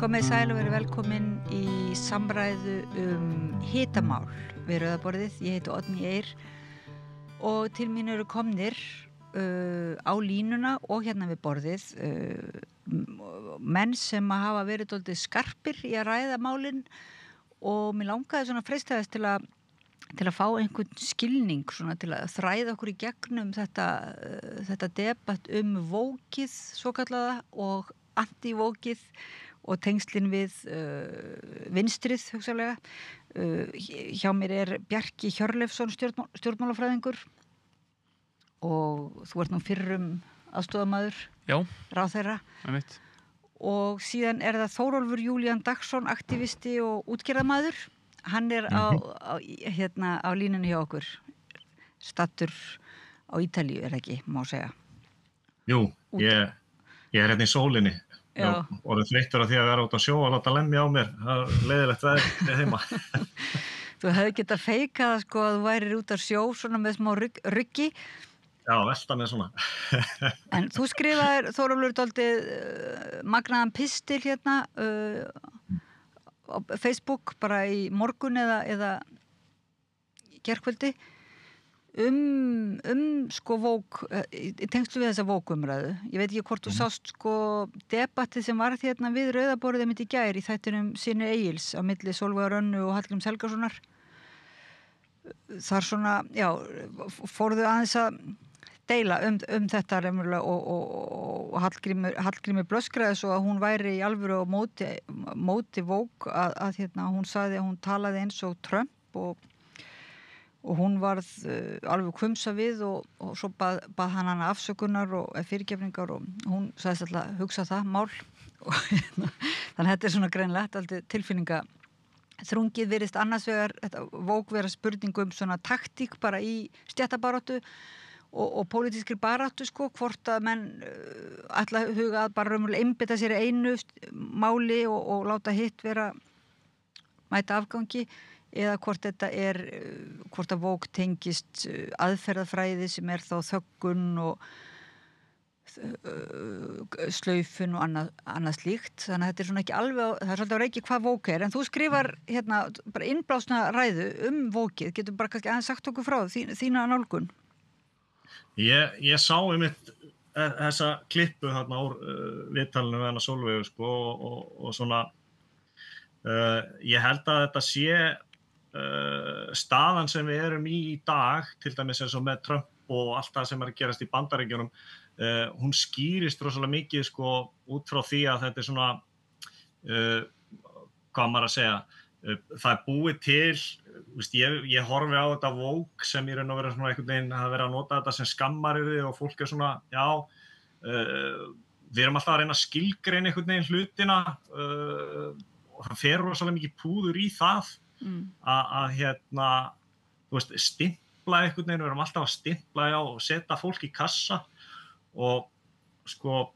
Komið sæl og verið velkomin í samræðu hitamál við Rauðaborðið. Ég heiti Oddný Eir og til mín eru komnir á línuna og hérna við borðið menn sem hafa verið dálítið skarpir í að ræða málin og mér langaði svona freistæðast til að fá einhvern skilning svona til að þræða okkur í gegnum þetta debatt vókið svokallaða og anti-vókið og tengslin við vinstrið hugsanlega. Hjá mér Bjarki Hjörleifsson stjórnmálafræðingur og þú ert nú fyrrum aðstoðarmaður ráðherra. Einmitt. Og síðan það Þórólfur Júlían Dagsson, aktivisti og útgerðarmaður. Hann á línunni hjá okkur, stattur á Ítalíu, ekki, má segja. Jú, ég hérna í sólinni. Já. Orðið þreyttur á því að vera út á sjó og láta lemja á mér. Það leiðilegt veður heima. Þú hefði getað feikað sko að þú værir út á sjó svona með smá ruggi. Já, velta með svona. En þú skrifaðir, Þórólfur, dálítið magnaðan pistil hérna á Facebook bara í morgun eða gærkvöldi sko vók í tengslu við þessa vókumræðu. Ég veit ekki hvort þú sást sko debattið sem var hérna við Rauðaborðið mitt í gær í þættinum Synir Egils á milli Sólveigar Önnu og Hallgríms Helgasonar. Þar svona, fóruðu aðeins að deila þetta raunverulega og Hallgrímur blöskraði svo að hún væri í alvöru á móti vók að hún sagði að hún talaði eins og Trump og hún varð alveg hvumsa við og svo bað hann hana afsökunar og fyrirgefningar og hún sagðist alltaf að hugsa það mál og þannig að þetta svona greinlegt alltaf tilfinninga þrungið virðist annars vegar þetta vók vera spurningum svona taktík bara í stéttabaráttu og pólitískri baráttu sko hvort að menn ætla að huga að bara raunverulega einbeita sér einu máli og láta hitt vera mæta afgangi eða hvort hvort að vók tengist aðferðafræði sem þá þöggun og slaufun og annað slíkt. Þannig að þetta svona ekki alveg, það svolítið á reiki hvað vók en þú skrifar hérna bara innblásna ræðu vókið. Getur bara kannski aðeins sagt okkur frá þína nálgun? Ég sá einmitt þessa klippu þarna úr viðtalinu við hana Sólveigu sko og svona ég held að þetta sé staðan sem við erum í dag, til dæmis eins og með Trump og allt það sem að gerast í Bandaríkjunum, hún skýrist rosalega mikið sko út frá því að þetta svona hvað maður að segja, það búið til, ég horfi á þetta vók sem í raun og vera svona einhvern veginn að vera að nota þetta sem skammaryrði og fólk svona, við erum alltaf að reyna að skilgreina einhvern veginn hlutina og það fer rosalega mikið púður í það að stimpla einhvern veginn, við erum alltaf að stimpla og setja fólk í kassa og sko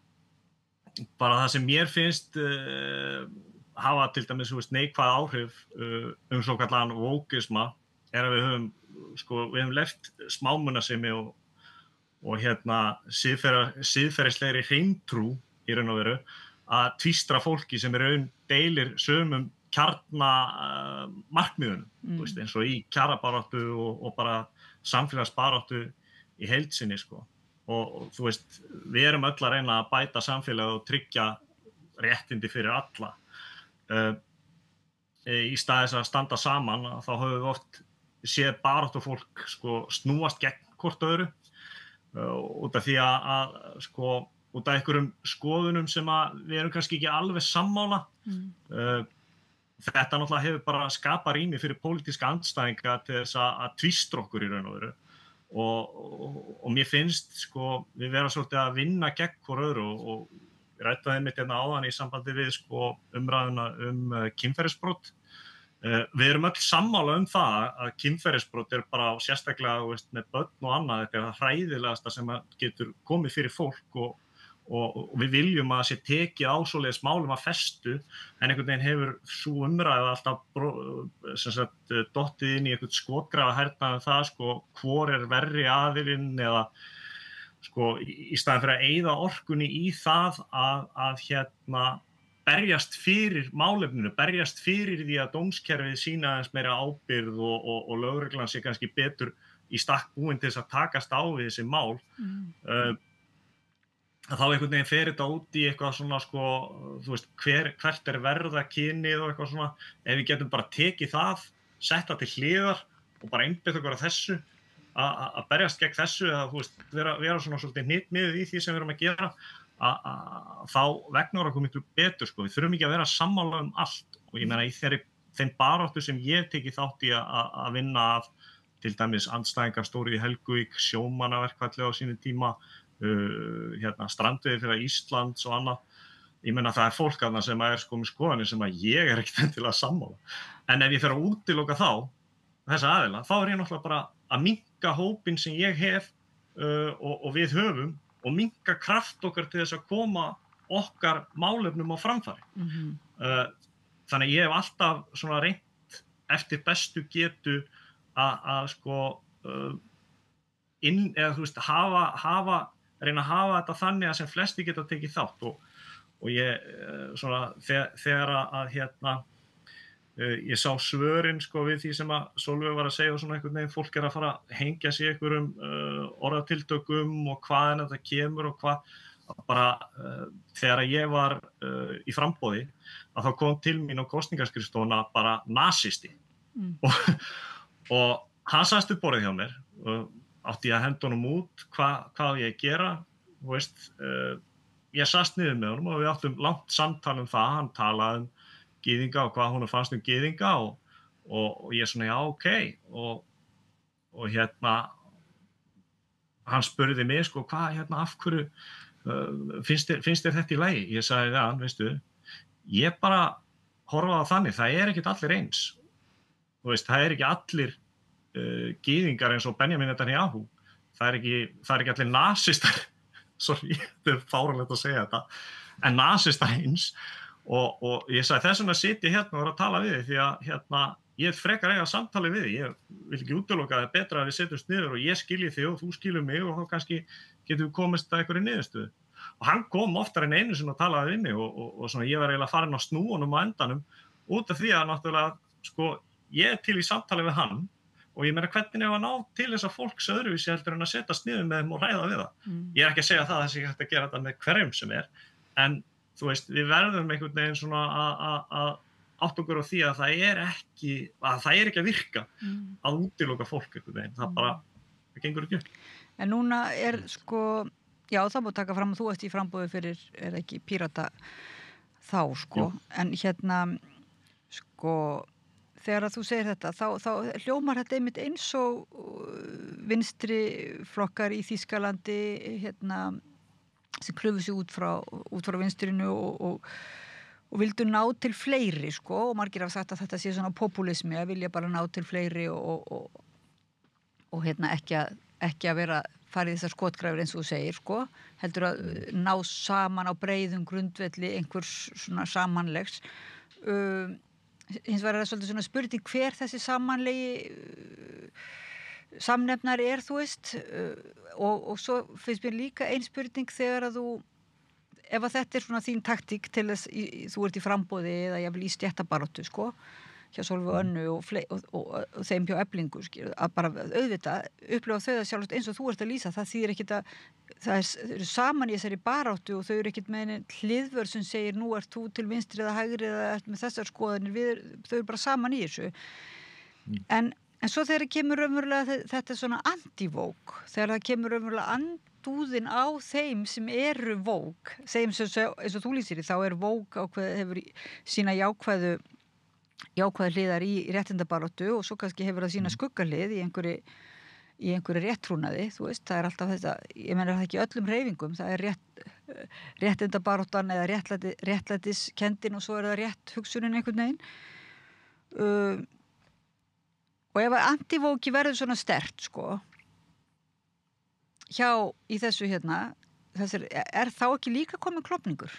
bara það sem mér finnst hafa til dæmis neikvæð áhrif svokallaðan vókisma að við höfum left smámunasemi og siðferðislegri hreimtrú í raun og veru að tvístra fólki sem í raun deilir sömum kjarnamarkmiðunum, eins og í kjarabaráttu og bara samfélagsbaráttu í heild sinni sko. Og þú veist, við erum öll að reyna að bæta samfélagið og tryggja réttindi fyrir alla. Í stað þess að standa saman, þá höfum við oft séð baráttufólk sko snúast gegn hvort öðru út af því að sko út af einhverjum skoðunum sem að við erum kannski ekki alveg sammála. Þetta náttúrulega hefur bara skapað rými fyrir pólitíska andstæðinga til þess að tvístra okkur í raun og veru og mér finnst sko við vera svolítið að vinna gegn hvor öðru og ég ræddi einmitt hérna áðan í sambandi við sko umræðuna kynferðisbrot. Við erum öll sammála það að kynferðisbrot bara sérstaklega með börn og annað, þetta það hræðilegasta sem getur komið fyrir fólk og við viljum að sé tekið á svoleiðis málum að festu en einhvern veginn hefur sú umræða alltaf dottið inn í einhvern skotgrafa hernaði það sko hvor verri aðilinn eða sko í staðinn fyrir að eyða orkunni í það að berjast fyrir málefninu, berjast fyrir því að dómskerfið sýna aðeins meira ábyrgð og lögreglan sé kannski betur í stakk búin til þess að takast á við þessi mál. Þá einhvern veginn fer þetta út í eitthvað svona sko, þú veist, hvert verða kynið og eitthvað svona, ef við getum bara tekið það, sett það til hliðar og bara einbeitt okkur að þessu, að berjast gegn þessu, að þú veist, vera svona svolítið hnitmiðuð í því sem við erum að gera, þá vegnar okkur miklu betur sko, við þurfum ekki að vera sammála allt og ég meina í þeim baráttu sem ég teki þátt í að vinna af, til dæmis andstæðingar stóru í Helguvík, sjómannaverkfalli á sínu tíma, strandveiði fyrir Íslands og annað. Ég meina það fólk þarna sem er sko með skoðanir sem að ég ekkert endilega sammála. En ef ég fer að útiloka þessa aðila, þá ég náttúrulega bara að minnka hópinn sem ég hef og við höfum og minnka kraft okkar til þess að koma okkar málefnum á framfæri. Þannig að ég hef alltaf svona reynt eftir bestu getu að sko eða þú veist reyna að hafa þetta þannig að sem flesti geta tekið þátt og ég svona þegar að ég sá svörin sko við því sem að Sólveig var að segja og svona einhvern veginn fólk að fara að hengja sig einhverjum orðatiltökum og hvaðan þetta kemur og hvað bara þegar ég var í framboði að þá kom til mín á kosningaskrifstofuna bara nasisti og hann sagðist upp borðið hjá mér átti ég að henda honum út, hvað ég að gera, þú veist, ég sast niður með honum og við áttum langt samtal það, hann talaði gyðinga og hvað honum fannst gyðinga og ég svona, já, ok, og hann spurði mig, sko, hvað, af hverju, finnst þér þetta í lagi? Ég sagði, já, veistu, ég bara horfa á þannig, það ekkert allir eins, þú veist, það ekki allir gyðingar eins og Benjamin Netanyahu það ekki allir nasistar sorry, þetta fáránlegt að segja þetta en nasistar eins og ég sagði þess vegna sit ég hérna og er að tala við þig því að ég frekar eiga samtali við þig, ég vil ekki útiloka það betra að við setjumst niður og ég skilji þig og þú skilur mig og þá kannski getum við komist að einhverju niðurstöðu og hann kom oftar en einu sinni og talaði við mig og svona ég var eiginlega farin á snúunum á endanum út af því að náttúrulega sko ég til í samtali við hann og ég meina hvernig ef að ná til þess að fólks öðruvísi heldur en að setjast niður með þeim og ræða við það. Ég ekki að segja það að hægt að gera þetta með hverjum sem en þú veist, við verðum einhvern veginn svona að átta okkur á því að það ekki að virka að útiloka fólk einhvern veginn, það gengur ekki upp. En núna sko, já það má taka fram að þú ert í framboði fyrir, ekki Pírata þá sko, en sko, þegar þú segir þetta, þá hljómar þetta einmitt eins og vinstri flokkar í Þýskalandi sem klufu sig út frá vinstrinu og vildu ná til fleiri sko, og margir hafa sagt að þetta sé svona populismi að vilja bara ná til fleiri og ekki að vera farið þessar skotgrafir eins og þú segir sko, heldur að ná saman á breiðum grundvelli einhvers svona samanlegs hins vegar það svolítið svona spurning hver þessi samanlegi samnefnar þú veist og svo finnst mér líka ein spurning þegar að ef að þetta svona þín taktík til þess þú ert í framboði eða jafnvel í stéttabaráttu sko hjá Sólveig Önnu og þeim hjá Eflingu að bara auðvitað upplifa þau það sjálfsagt eins og þú ert að lýsa það þýðir ekkit að það eru saman í þessari baráttu og þau eru ekkit með hliðvörð sem segir nú ert þú til vinstri eða hægri eða ert með þessar skoðanir þau eru bara saman í þessu en svo þegar kemur raunverulega þetta svona anti-woke þegar það kemur raunverulega andúðin á þeim sem eru woke þeim sem eins og þú lýsir þá woke hefur sína jákvæðu hliðar í réttindabaráttu og svo kannski hefur það sína skuggahlið í einhverju réttrúnaði, þú veist, það alltaf þetta, ég meina það ekki öllum hreyfingum, það réttindabaráttan eða réttlætiskendin og svo það rétt hugsunin einhvern veginn og ef anti-woke verður svona sterkt sko í þessu þá ekki líka komið klofningur?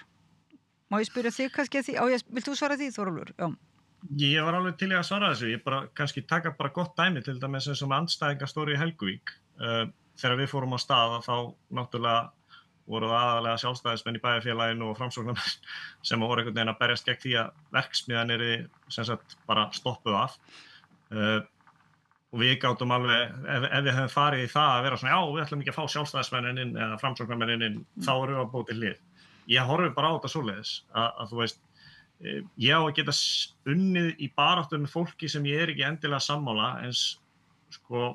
Má ég spyrja þig kannski að því, vilt þú svara því Þórólfur? Já. Ég var alveg til í að svara þessu, ég bara kannski taka bara gott dæmi til dæmis eins og með andstæðingar stóru í Helguvík þegar við fórum á stað þá náttúrulega voru aðalega sjálfstæðismenn í bæjarfélaginu og framsóknarmenn sem voru einhvern veginn að berjast gegn því að verksmiðjan sem sagt bara stoppuð af. Og við gátum alveg, ef við hefum farið í það að vera svona, já, við ætlum ekki að fá sjálfstæðismennin inn eða framsóknarmennin inn, þá erum við að búa til hlið. Ég horfi bara á þetta svoleiðis, að þú veist, ég á að geta unnið í baráttu með fólki sem ég ekki endilega sammála, eins sko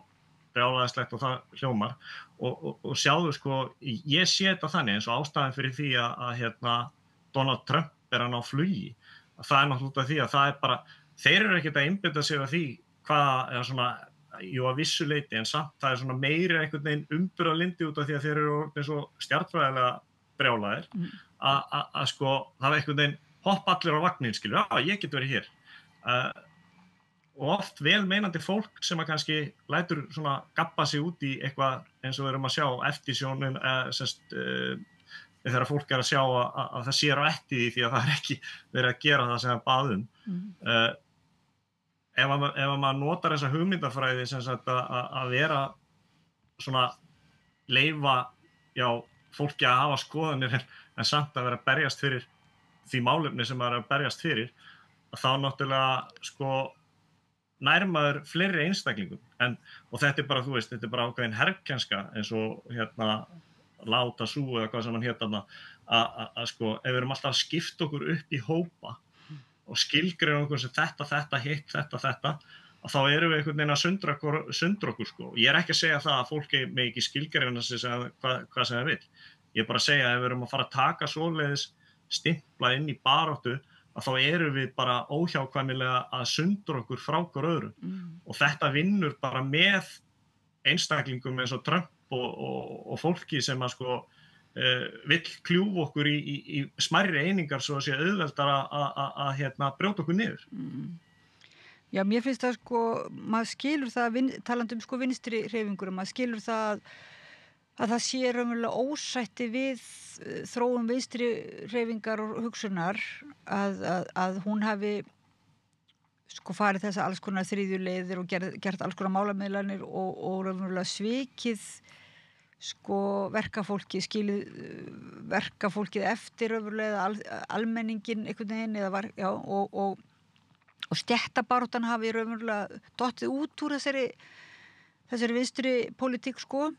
brjálæðislegt og það hljómar, og sjáðu sko, ég sé þetta þannig eins og ástæðan fyrir því að Donald Trump hann á flugi, að það náttúrulega út af því að það bara, þeir eru ekkert að einbeita sér að því hvað er svona, jú að vissu leyti, en samt það svona meiri einhvern veginn umburðarlyndi út af því að þeir eru eins og stjarnfræðilega brjálaðir, að sko, það einhvern veginn hoppa allir á vagnin, skilur, já, ég get verið hér. Og oft vel meinandi fólk sem að kannski lætur svona gabba sig út í eitthvað eins og við erum að sjá eftirsjónin, þegar fólk að sjá að það sér á eftir því að það ekki verið að gera það sem það bað ef maður notar þessa hugmyndafræði sem sagt að vera svona leyfa fólki að hafa skoðanir en samt að vera að berjast fyrir því málefni sem maður er að berjast fyrir, að þá náttúrulega sko nærmaður fleiri einstaklingum og þetta bara, þú veist, þetta bara ákveðin herrkænska eins og láta sú eða hvað sem hann hét að sko, ef við erum alltaf að skipta okkur upp í hópa og skilgreina okkur sem þetta, hitt, þetta, að þá erum við einhvern veginn að sundra okkur sko. Ég ekki að segja það að fólki með ekki skilgreina sig hvað sem það vill. Ég bara að segja að ef við erum að fara að taka svoleiðis stimpla inn í baráttu, að þá erum við bara óhjákvæmilega að sundra okkur frá hver öðru. Og þetta vinnur bara með einstaklingum eins og Trump og fólki sem að sko vill kljúfa okkur í smærri einingar svo að sé auðveldar að brjóta okkur niður. Já, mér finnst það sko, maður skilur það, talandi sko vinstri hreyfingur, maður skilur það að það sé raunverulega ósætti við þróun vinstri hreyfingar og hugsunar að hún hafi sko farið þessa alls konar þriðju leiðir og gert alls konar málamiðlanir og raunverulega svikið sko verkafólkið, skilið verkafólkið eftir raunverulega almenningin einhvern veginn eða og stéttabaráttan hafi raunverulega dottið út úr þessari vinstri pólitík sko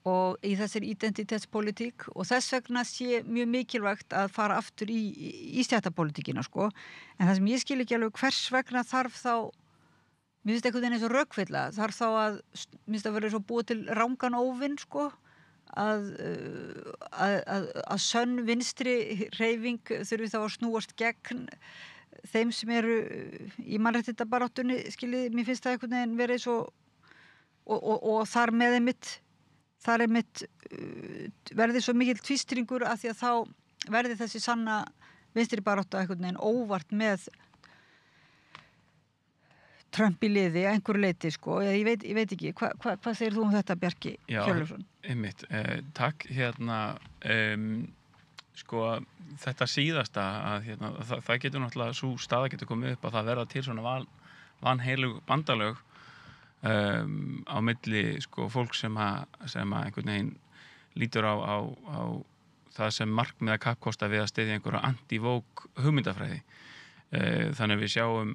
og í þessari identitetspólitík og þess vegna sé mjög mikilvægt að fara aftur í stéttapólitíkina sko en það sem ég skil ekki alveg hvers vegna þarf þá mér finnst einhvern veginn eins og rökvilla þarf þá að vera svo búið til rangan óvinn sko að sönn vinstri hreyfing þurfi þá að snúast gegn þeim sem eru í mannréttindabaráttunni skilið, mér finnst það einhvern veginn verið svo og þar með einmitt verði svo mikill tvistringur að því að þá verði þessi sanna vinstri barátta einhvern veginn óvart með Trump í liði að einhverju leyti sko, ég veit ekki, hvað segir þú þetta Bjarki Hjörleifsson? Já, einmitt, takk sko þetta síðasta að það getur náttúrulega, svo staða getur komið upp að það verða til svona vanheilug bandalög á milli sko fólk sem einhvern veginn lítur á það sem markmiða kappkosta við að styðja einhverja anti-woke hugmyndafræði. Þannig við sjáum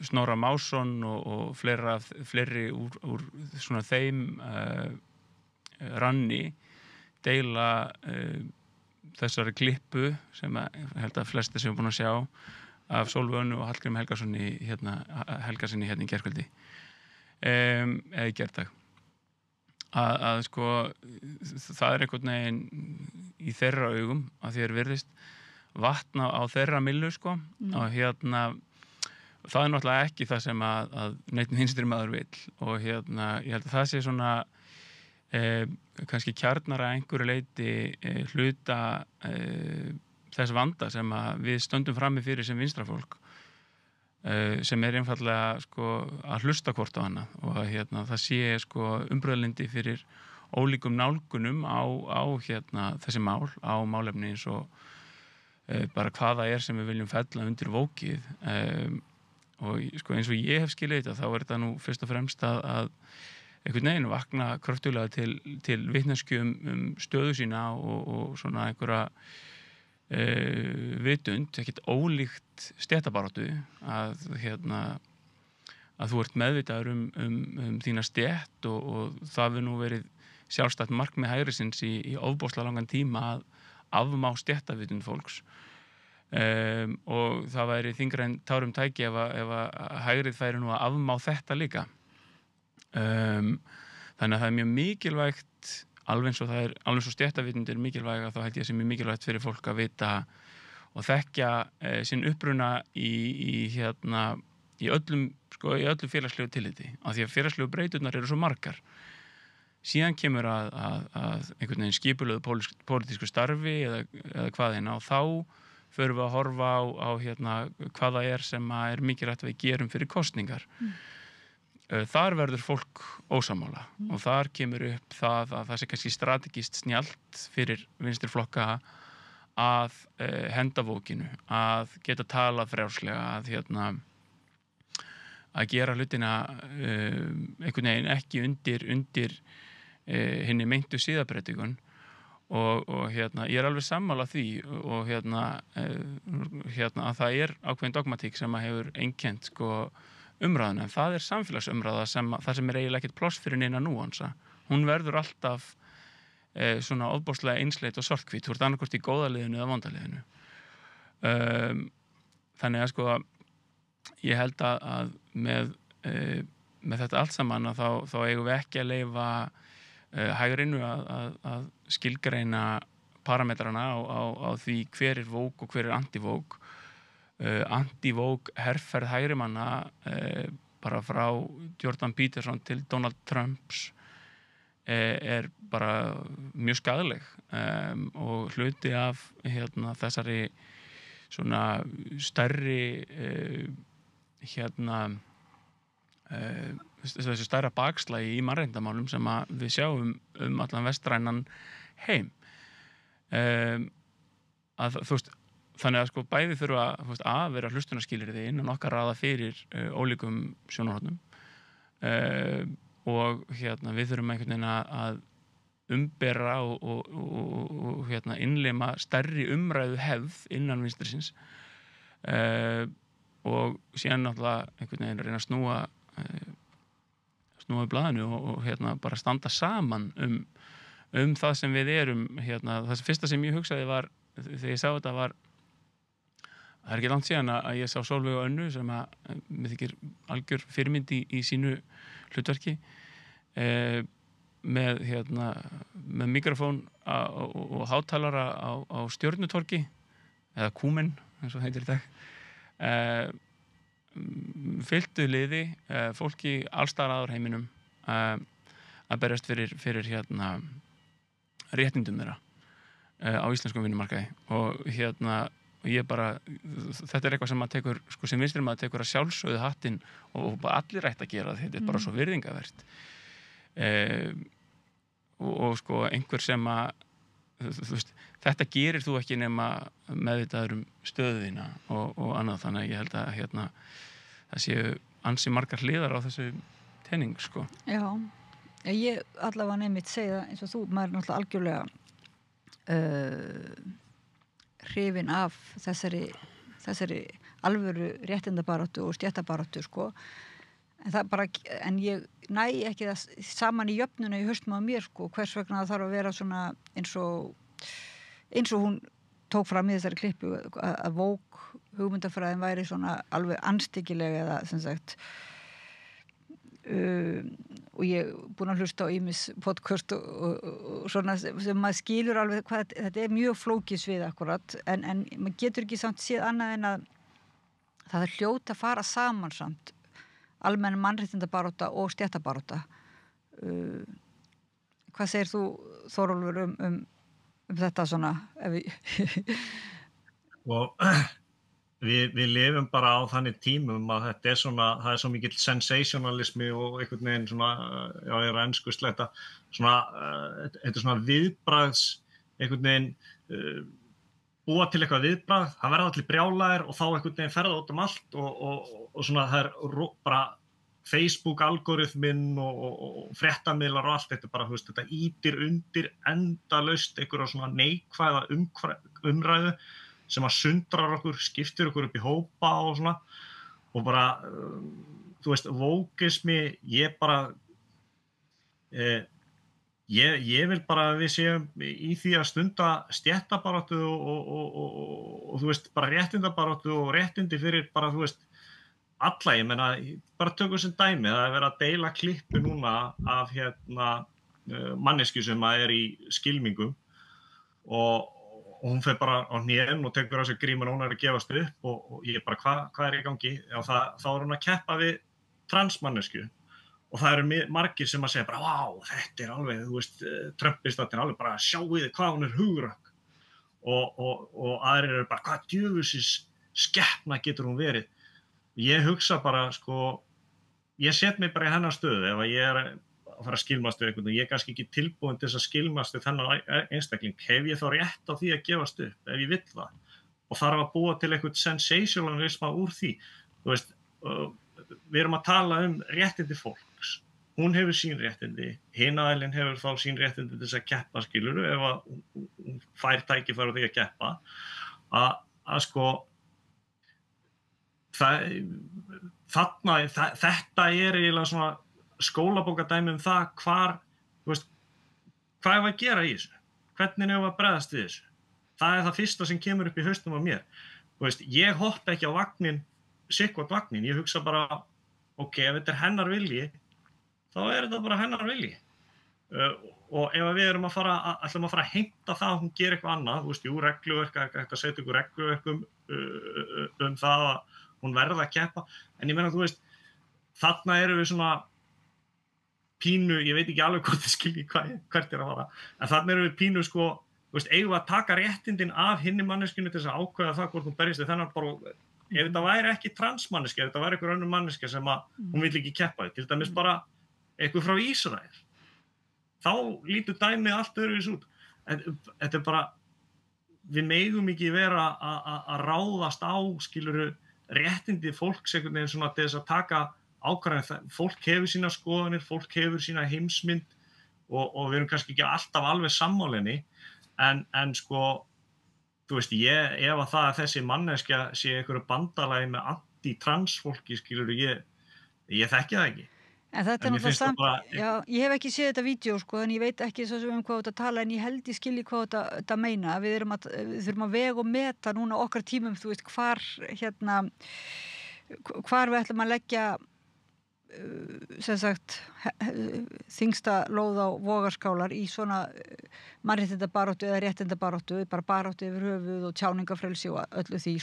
Snorra Másson og fleiri úr svona þeim ranni deila þessari klippu sem ég held að flestir sem er búin að sjá af Sólveig Önnu og Hallgrími Helgasyni hérna í gærkvöldi eða í gærdag að sko það er einhvern veginn í þeirra augum að því virðist vatna á þeirra millu sko og það er náttúrulega ekki það sem að neitt vinstri maður vill og ég held að það sé svona kannski kjarnara einhverju leyti hluta þess vanda sem að við stöndum frammi fyrir sem vinstrafólk sem einfallega sko að hlusta hvort á hana og það sé sko umbröðlindi fyrir ólíkum nálgunum á þessi mál, á málefni eins og bara hvaða sem við viljum fella undir vókið og sko eins og ég hef skilið þetta þá er þetta nú fyrst og fremst að einhvern veginn vakna kröftulega til vitneskju stöðu sína og svona einhverja vitund, ekkert ólíkt stéttabaráttu að þú ert meðvitaður þína stétt og það hefur nú verið sjálfstætt markmið hægrisins í ofboðslega langan tíma að afmá stéttavitund fólks og það væri þyngra en tárum tæki ef að hægrið færi nú að afmá þetta líka þannig að það er mjög mikilvægt alveg eins og stéttavitund er mikilvæg þá held ég að sé mjög mikilvægt fyrir fólk að vita og þekkja sinn uppruna í öllum félagslegu tilliti af því að félagslegu breyturnar eru svo margar síðan kemur að einhvern veginn skipulöðu pólitísku starfi eða hvað og þá förum við að horfa á hvað það sem er mikilvægt að við gerum fyrir kosningar þar verður fólk ósammála og þar kemur upp það að það sé kannski strategískt snjallt fyrir vinstri flokka að henda vókinu, að geta talað frjálslega, að gera hlutina einhvern veginn ekki undir hinni meintu siðabreytingun og ég er alveg sammála því og að það er ákveðin dogmatík sem að hefur einkennt umræðuna, en það er samfélagsumræða það sem er eiginlega ekkert pláss fyrir neina núansa. Hún verður alltaf svona ofboðslega einsleit og svarthvít, þú ert annarkvort í góða liðinu eða vonda liðinu. Þannig að ég held að með þetta allt saman þá eigum við ekki að leyfa hægrinu að skilgreina parametrana á því hver er vók og hver er anti-vók. Anti-vók herferð hægrimanna bara frá Jordan Peterson til Donald Trumps er bara mjög skaðleg og hluti af þessari svona stærri þessu stærra bakslagi í mannréttindamálum sem að við sjáum allan vestrænan heim að þú veist þannig að bæði þurfa að vera hlustunarskilyrði innan okkar raða fyrir ólíkum sjónarhornum og við þurfum einhvern veginn að umbera og innlima stærri umræðu hefð innan vinstrisins og síðan náttúrulega einhvern veginn reyna að snúa í blaðinu og bara standa saman það sem við erum það fyrsta sem ég hugsaði var þegar ég sá þetta var það er ekki langt síðan að ég sá Sólveig og Önnu sem að mér þykir algjör fyrirmynd í sínu hlutverki með mikrofón og hátalara á Stjörnutorgi eða Kúmen eins og heitir í dag fylltu liði fólki allstaðar aður heiminum að berjast fyrir réttindum þeirra á íslenskum vinnumarkaði og ég bara, þetta er eitthvað sem maður tekur, sem vinstri maður tekur að sjálfsögðu hattinn og bara allir ætti að gera þetta er bara svo virðingavert og einhver sem að þú veist, þetta gerir þú ekki nema meðvitaður stöðina og annað, þannig að ég held að það séu ansi margar hliðar á þessu tening, Já, ég allavega nefnitt segja eins og þú, maður er náttúrulega algjörlega hrifin af þessari alvöru réttindabaráttu og stéttabaráttu en ég næ ekki það saman í jöfnuna í haustum á mér hvers vegna það þarf að vera svona eins og hún tók fram í þessari klippu að vók hugmyndafræðin væri svona alveg anstíkileg eða sem sagt og ég er búin að hlusta á ýmis podcast og svona sem maður skilur alveg hvað þetta er mjög flókið svið akkurat en maður getur ekki samt séð annað en að það er hljóta að fara saman samt almenn mannréttindabarátta og stéttabarátta hvað segir þú Þórólfur um þetta svona og við lifum bara á þannig tímum að þetta er svona, það er svo mikill sensationalismi og einhvern veginn svona, já ég er ensku sletta, svona, þetta er svona viðbragðs, einhvern veginn búa til eitthvað viðbragð, það verða allir brjálæðir og þá einhvern veginn ferða út allt og svona það er bara Facebook-algoritminn og fréttamiðlar og allt þetta bara, þetta ýtir undir endalaust einhverja svona neikvæða umræðu sem að sundrar okkur, skiptir okkur upp í hópa og svona og bara, vókismi, ég bara ég vil bara að við séum í því að stunda stéttabaráttu og bara réttindabaráttu og réttindi fyrir bara, alla, ég meina, bara tökum sem dæmi, það verið að deila klippu núna af manneskju sem í skylmingum og hún fer bara á hnén og tekur á sig grímuna og hún að gefast upp og ég bara, hvað í gangi? Já, þá hún að keppa við transmanneskju og það eru margir sem að segja bara, vá, þetta alveg, Trumpistatinn alveg bara, sjáu þið hvað hún hugrökk og aðrir eru bara, hvað djöfusins skepna getur hún verið? Ég hugsa bara, ég set mig bara í hennar stöðu ef ég að fara að skilmast við einhvern og ég er kannski ekki tilbúin til þess að skilmast við þennan einstakling. Hef ég þá rétt á því að gefast upp ef ég vill það? Og þarf að búa til einhvern sensationalisma úr því. Við erum að tala réttindi fólks. Hún hefur sín réttindi, hin aðilinn hefur þá sín réttindi til þess að keppa, skilurðu, ef að hún fær tækifæri á því að keppa. Þetta eiginlega svona skólabókardæmi það hvað að gera í þessu, hvernig að bregðast við þessu. Það það fyrsta sem kemur upp í hausnum á mér. Ég hoppa ekki á vagnin, sikkvart vagnin, ég hugsa bara, ok, ef þetta hennar vilji, þá þetta bara hennar vilji. Og ef við ætlum að fara að heimta það að hún gerir eitthvað annað, regluverk, að setja ykkur regluverkum það að hún verða að keppa, en ég meina, þarna erum við svona pínu, ég veit ekki alveg hvort þið skilji hvert að fara, en þarna erum við pínu, eigum við að taka réttindin af hinni manneskjunni til þess að ákveða það hvort hún berjist við þennan bara, ef þetta væri ekki transmanneskja, ef þetta væri einhver önnur manneskja sem að hún vill ekki keppa við, til dæmis bara einhver frá Ísrael, þá lítur dæmið allt öðruvísi út. Þetta bara, við megum ekki vera að ráðast á, skilurðu, réttindi fólks einhvern veginn svona til þess að taka ákvarðanir. Fólk hefur sína skoðanir, fólk hefur sína heimsmynd og við erum kannski ekki alltaf alveg sammálinni, en ef að það að þessi manneskja sé einhverju bandalagi með anti-trans fólki, skilur, ég þekki það ekki. En þetta náttúrulega samt, já, ég hef ekki séð þetta vídeo, en ég veit ekki svo sem hvað þetta tala, en ég held ég skilji hvað þetta meina. Við þurfum að vega og meta núna okkar tímum, hvar við ætlum að leggja sem sagt þyngsta lóð á vogarskálar í svona mannréttindabaráttu eða réttindabaráttu, bara baráttu yfir höfuð og tjáningafrelsi og öllu því,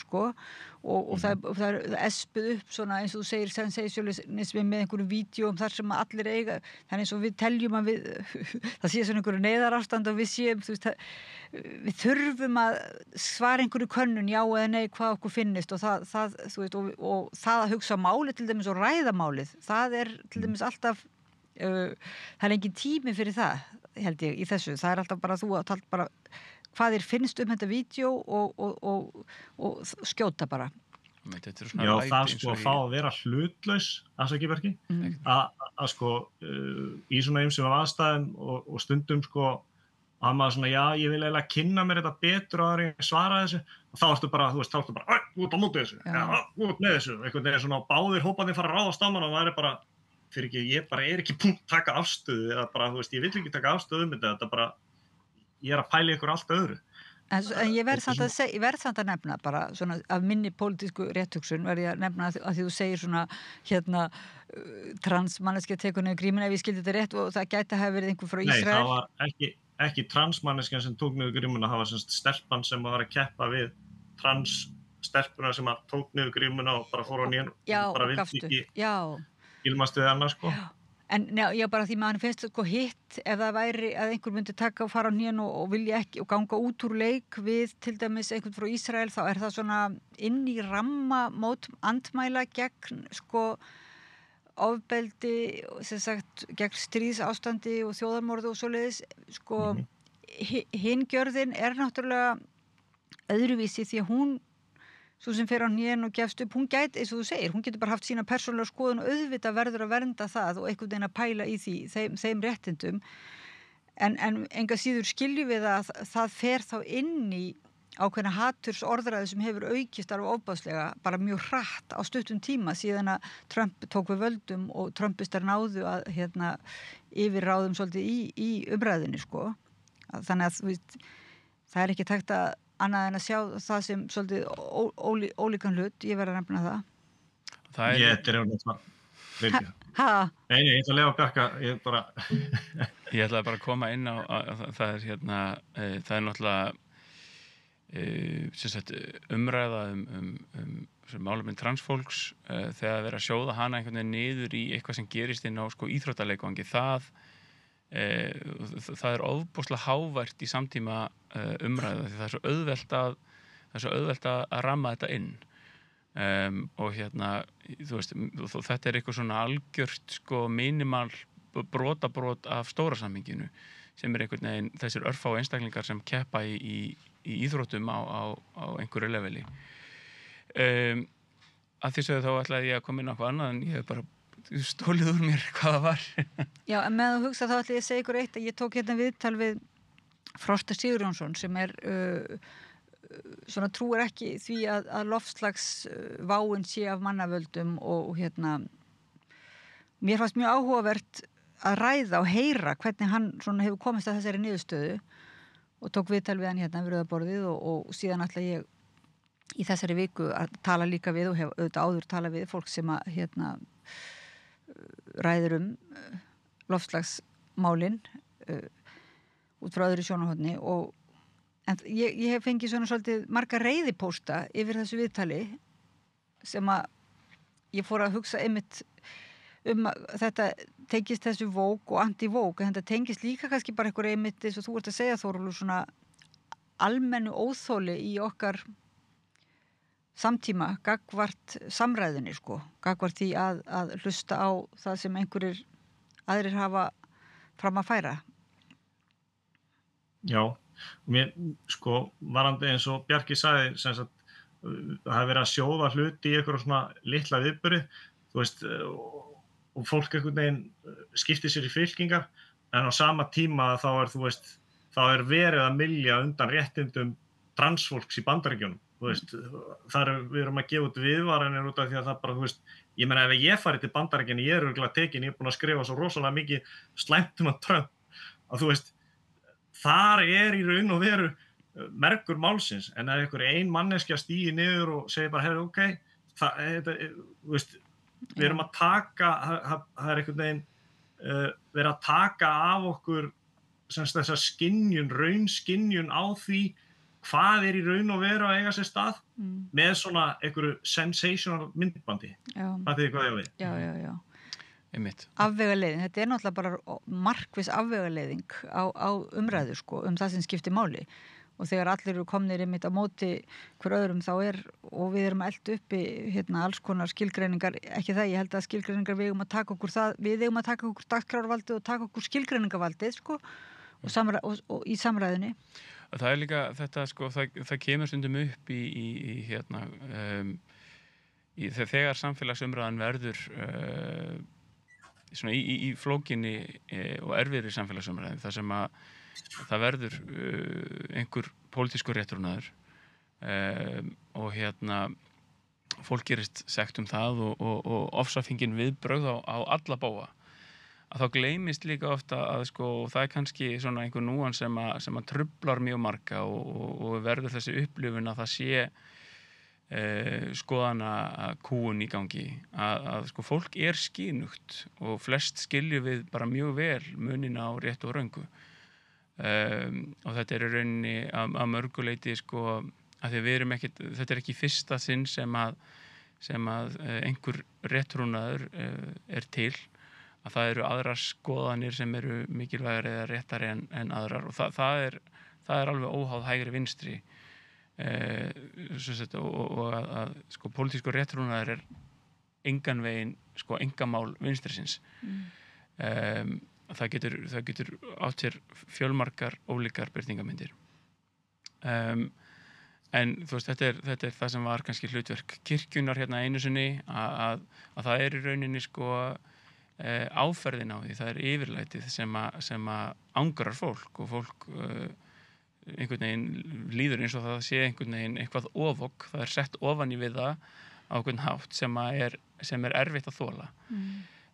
og það er espið upp svona, eins og þú segir, sensationalismi með einhverjum vídeóum þar sem allir eiga, þannig eins og við teljum að það sé svona einhverju neyðarástand og við séum, við þurfum að svara einhverju könnun, já eða nei, hvað okkur finnist, og það að hugsa málið til dæmis og ræða málið, það er til dæmis alltaf, það er engin tími fyrir það, held ég, í þessu. Það er alltaf bara þú að tala bara hvað þér finnst þetta vídeo og skjóta bara. Já, það að fá að vera hlutlaus, afsakið, í svona ýmsum aðstæðum og stundum að maður svona, já, ég vil eiginlega kynna mér þetta betur áður en ég svara þessu, og þá ertu bara, út á móti þessu, út með þessu, einhvern veginn svona báðir hóparnir fara að ráðast á mann og það er bara, ég bara er ekki búinn að taka afstöðu, eða bara, ég vill ekki taka afstöðu þetta bara, ég er að pæla ykkur allt öðru. En ég verð samt að nefna bara svona af minni pólitísku rétthugsun verð ég að nefna að því þú segir svona transmanneskja tekur niður grímuna ef ég skildi þetta rétt og það gæti að hafa verið einhver frá Ísrael. Nei, það var ekki transmanneskjan sem tók niður grímuna, það var semst stelpan sem var að keppa við transstelpuna sem tók niður grímuna og bara fór á nýjan og bara vildi ekki skilmast við annars, En já, bara því maður finnst hitt ef það væri að einhver myndi taka og fara á hnén og vilja ekki og ganga út úr leik við til dæmis einhvern frá Ísrael, þá er það svona inn í ramma andmæla gegn ofbeldi, sem sagt gegn stríðsástandi og þjóðarmorði og svoleiðis. Hinn gjörðin er náttúrulega öðruvísi því að hún svo sem fer á hnén og gefst upp, hún gæti, eins og þú segir, hún getur bara haft sína persónulega skoðun og auðvitað verður að vernda það og einhvern veginn að pæla í þeim réttindum en enga síður skiljum við að það fer þá inn í ákveðna haturs orðræðu sem hefur aukist alveg ofbáslega, bara mjög hratt á stuttum tíma síðan að Trump tók við völdum og Trumpistar náðu að yfirráðum svolítið í umræðunni sko. Þannig að það er ekki tækt að annað en að sjá það sem svolítið ólíkan hlut, ég verð að nefna það. Ég er Nei, ég ætla að lefa Bjarka, Ég ætlaði bara að koma inn á það er náttúrulega umræða málefni transfólks þegar verið að sjóða hana einhvern veginn niður í eitthvað sem gerist inn á íþróttaleikvangi það er ofboðslega hávært í samtíma umræða því það er svo auðvelt að ramma þetta inn og þú veist þetta er eitthvað svona algjört minimal brotabrót af stóra samhenginu sem er einhvern veginn þessir örfá einstaklingar sem keppa í íþróttum á einhverju leveli að því sögðu þá ætlaði ég að koma inn á eitthvað annað en ég hef bara stólið úr mér hvað það var Já, en með að hugsa þá ætla ég að segja ykkur eitt að ég tók viðtal við Frosta Sigurjónsson sem er svona trúir ekki því að loftslagsváin sé af mannavöldum og mér fannst mjög áhugavert að ræða og heyra hvernig hann svona hefur komist að þessari niðurstöðu og tók viðtal við hann við rauðaborðið og síðan ætla ég í þessari viku að tala líka við og hef auðvitað áður tala við fólk sem að ræður loftslagsmálin út frá öðru sjónarhorni en ég hef fengið svona svolítið marga reiðipósta yfir þessu viðtali sem að ég fór að hugsa einmitt að þetta tengist þessu vók og anti-vók en þetta tengist líka kannski bara einhver einmitt eins og þú ert að segja Þórólfur svona almennu óþóli í okkar samtíma gagnvart samræðunni gagnvart því að hlusta á það sem einhverjir aðrir hafa fram að færa Já mér varandi eins og Bjarki sagði sem sagt það hefur verið að sjóða hluti í einhverjum svona litla viðburði þú veist og fólk einhvern veginn skiptir sér í fylkingar en á sama tíma þá er verið að mylja undan réttindum transfólks í Bandaríkjunum þú veist við erum að gefa út viðvaranir út af því að það bara þú veist ég meina ef ég fari til Bandaríkjanna ég er örugglega tekin ég er búin að skrifa svo rosalega mikið slæmt að Trump að þú veist þar er í raun og veru mergur málsins en ef einhver ein manneskja stígi niður og segir bara ok við erum að taka það er einhvern veginn verið að taka af okkur þessa raunskynjun á því hvað er í raun og veru að eiga sér stað með svona einhverju sensational myndbandi það er hvað ég veit Já Einmitt. Afvegaleiðing, þetta er náttúrulega bara markviss afvegaleiðing á umræðu það sem skiptir máli og þegar allir eru komnir einmitt á móti hver öðrum þá og við erum eld uppi alls konar skilgreiningar ekki það, ég held að skilgreiningar við eigum að taka okkur dagskrárvaldið og taka okkur skilgreiningarvaldið og í samræðunni Það er líka þetta það kemur stundum upp þegar samfélagsumræðan verður svona í flókinni og erfiðri samfélagsumræðu þar sem að það verður einhver pólitískur réttrúnaður og fólk gerist sekt það og ofsafengin viðbrögð á alla bóa að þá gleymist líka ofta að það er kannski svona einhver núan sem að truflar mjög marga og verður þessi upplifun að það sé skoðana kúun í gangi að fólk er skynugt og flest skilju við bara mjög vel munin á rétt og röngu og þetta er í rauninni að mörguleiti að því við erum ekkit þetta er ekki fyrsta sinn sem að einhver réttrúnaður er til að það eru aðrar skoðanir sem eru mikilvægari eða réttari en aðrar og það er alveg óháð hægri vinstri og að pólitískur réttrúnaður er engan veginn engamál vinstrisins það getur átt sér fjölmargar ólíkar birtingamyndir En þú veist, þetta er það sem var kannski hlutverk kirkjunar hérna einu sinni að það í rauninni sko áferðin á því, það yfirlætið sem að angrar fólk og fólk einhvern veginn líður eins og það sé einhvern veginn eitthvað ofok, það sett ofan í við það á einhvern hátt sem er erfitt að þola.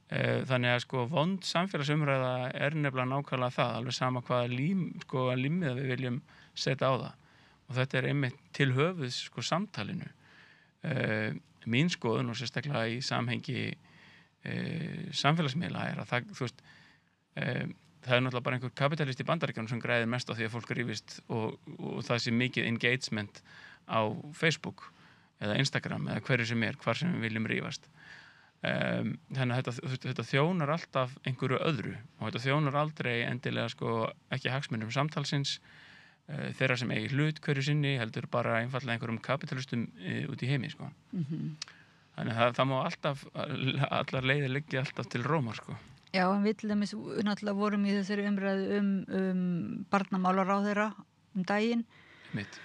Þannig að sko vond samfélagsumræða nefnilega nákvæmlega það, alveg sama hvaða límmiða við viljum setja á það. Og þetta einmitt til höfuðs sko samtalinu. Mín skoðun og sérstaklega í samhengi samfélagsmiðla að það, þú veist, það náttúrulega bara einhver kapitalist í Bandaríkjunum sem græðir mest á því að fólk rífist og það sé mikið engagement á Facebook eða Instagram eða hverju sem hvar sem við viljum rífast. Þannig að þetta þjónar alltaf einhverju öðru og þetta þjónar aldrei endilega sko ekki hagsmunum samtalsins þeirra sem eigi hlut hverju sinni heldur bara einfallega einhverjum kapitalistum út í heimi sko. Þannig að það má alltaf allar leiðir liggja alltaf til Rómar sko. Já, en við til dæmis náttúrulega vorum í þessari umræðu barnamálaráðherra daginn. Mitt.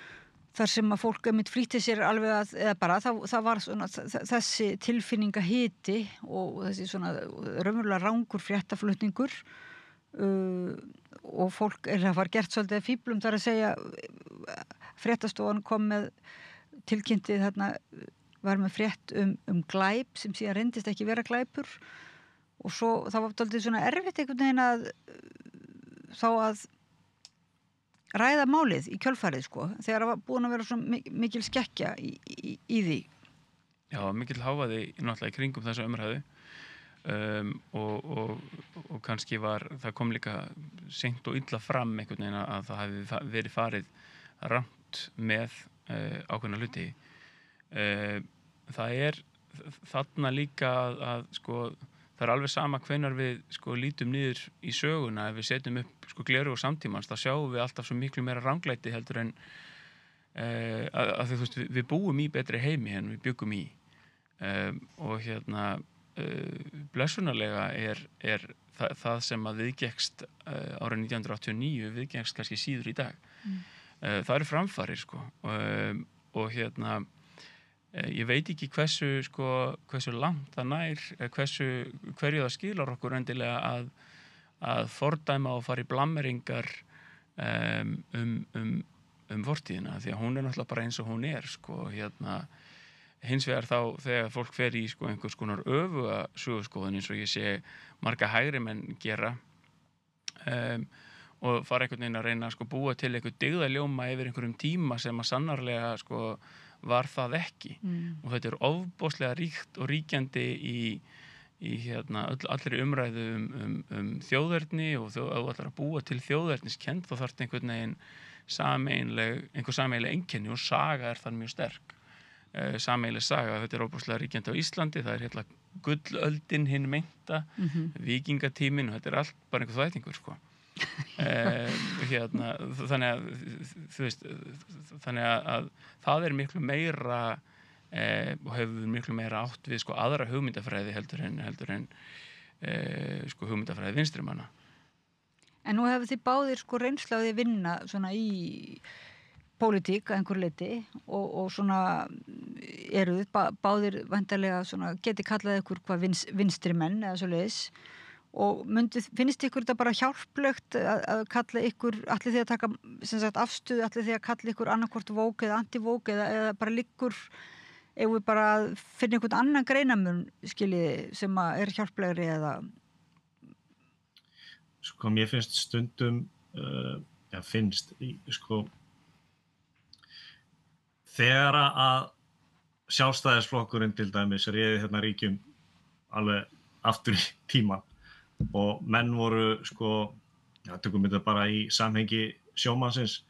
Þar sem að fólk flýtti sér alveg að, eða bara það var svona þessi tilfinningahiti og þessi svona raunverulega rangur fréttaflutningur og fólk það var gert svolítið að fíblum þar að segja fréttastofan kom með tilkynnti þarna var með frétt glæp sem síðan reyndist ekki vera glæpur og svo það var dálítið svona erfitt einhvern veginn að þá að ræða málið í kjölfarið sko þegar það var búin að vera svo mikil skekkja í því. Já, mikil hávaði náttúrulega í kringum þessa umræðu og kannski það kom líka seint og illa fram einhvern veginn að það hefði verið farið rangt með ákveðna hluti. Það þarna líka að sko það alveg sama hvenær við sko lítum niður í söguna ef við setjum upp sko gleraugu samtímans þá sjáum við alltaf svo miklu meira ranglæti heldur en að þú veist við búum í betri heimi en við byggum í og hérna blessunarlega það sem að viðgekkst árið 1989 viðgekkst kannski síður í dag. Það eru framfarir sko og hérna ég veit ekki hversu langt það nær, hverju það skilar okkur endilega að fordæma og fara í blammeringar fortíðina því að hún náttúrulega bara eins og hún sko hérna hins vegar þá þegar fólk fer í sko einhvers konar öfuga söguskoðun eins og ég sé marga hægri menn gera og fara einhvern veginn að reyna sko búa til einhver dygðaljóma yfir einhverjum tíma sem að sannarlega sko var það ekki og þetta ofboðslega ríkt og ríkjandi í hérna allri umræðu þjóðerni og þú ætlar að búa til þjóðerniskennd þá þarf einhvern veginn sameiginleg einkenni og saga þar mjög sterk sameiginleg saga, þetta ofboðslega ríkjandi á Íslandi, það hérna gullöldin hinn meinta, víkingatíminn og þetta allt bara einhver þvætingur sko hérna, þannig að þú veist þannig að það miklu meira og hefur miklu meira átt við sko aðra hugmyndafræði heldur en sko hugmyndafræði vinstrimanna. En nú hefur þið báðir sko reynslu á því að vinna svona í pólitík að einhver leyti og svona eru þið báðir væntanlega svona geti kallað ykkur hvað vinstri menn eða svoleiðis og finnst ykkur þetta bara hjálplegt að kalla ykkur allir því að taka sem sagt afstöðu allir því að kalla ykkur annarkvort vók eða anti-vók eða bara liggur ef við bara finna einhvern annan greinamun skiljiði sem að hjálplegri eða Sko mér finnst stundum sko þegar að sjálfstæðisflokkurinn til dæmis réði hérna ríkjum alveg aftur í tíman og menn voru sko tökum þetta bara í samhengi sjómannsins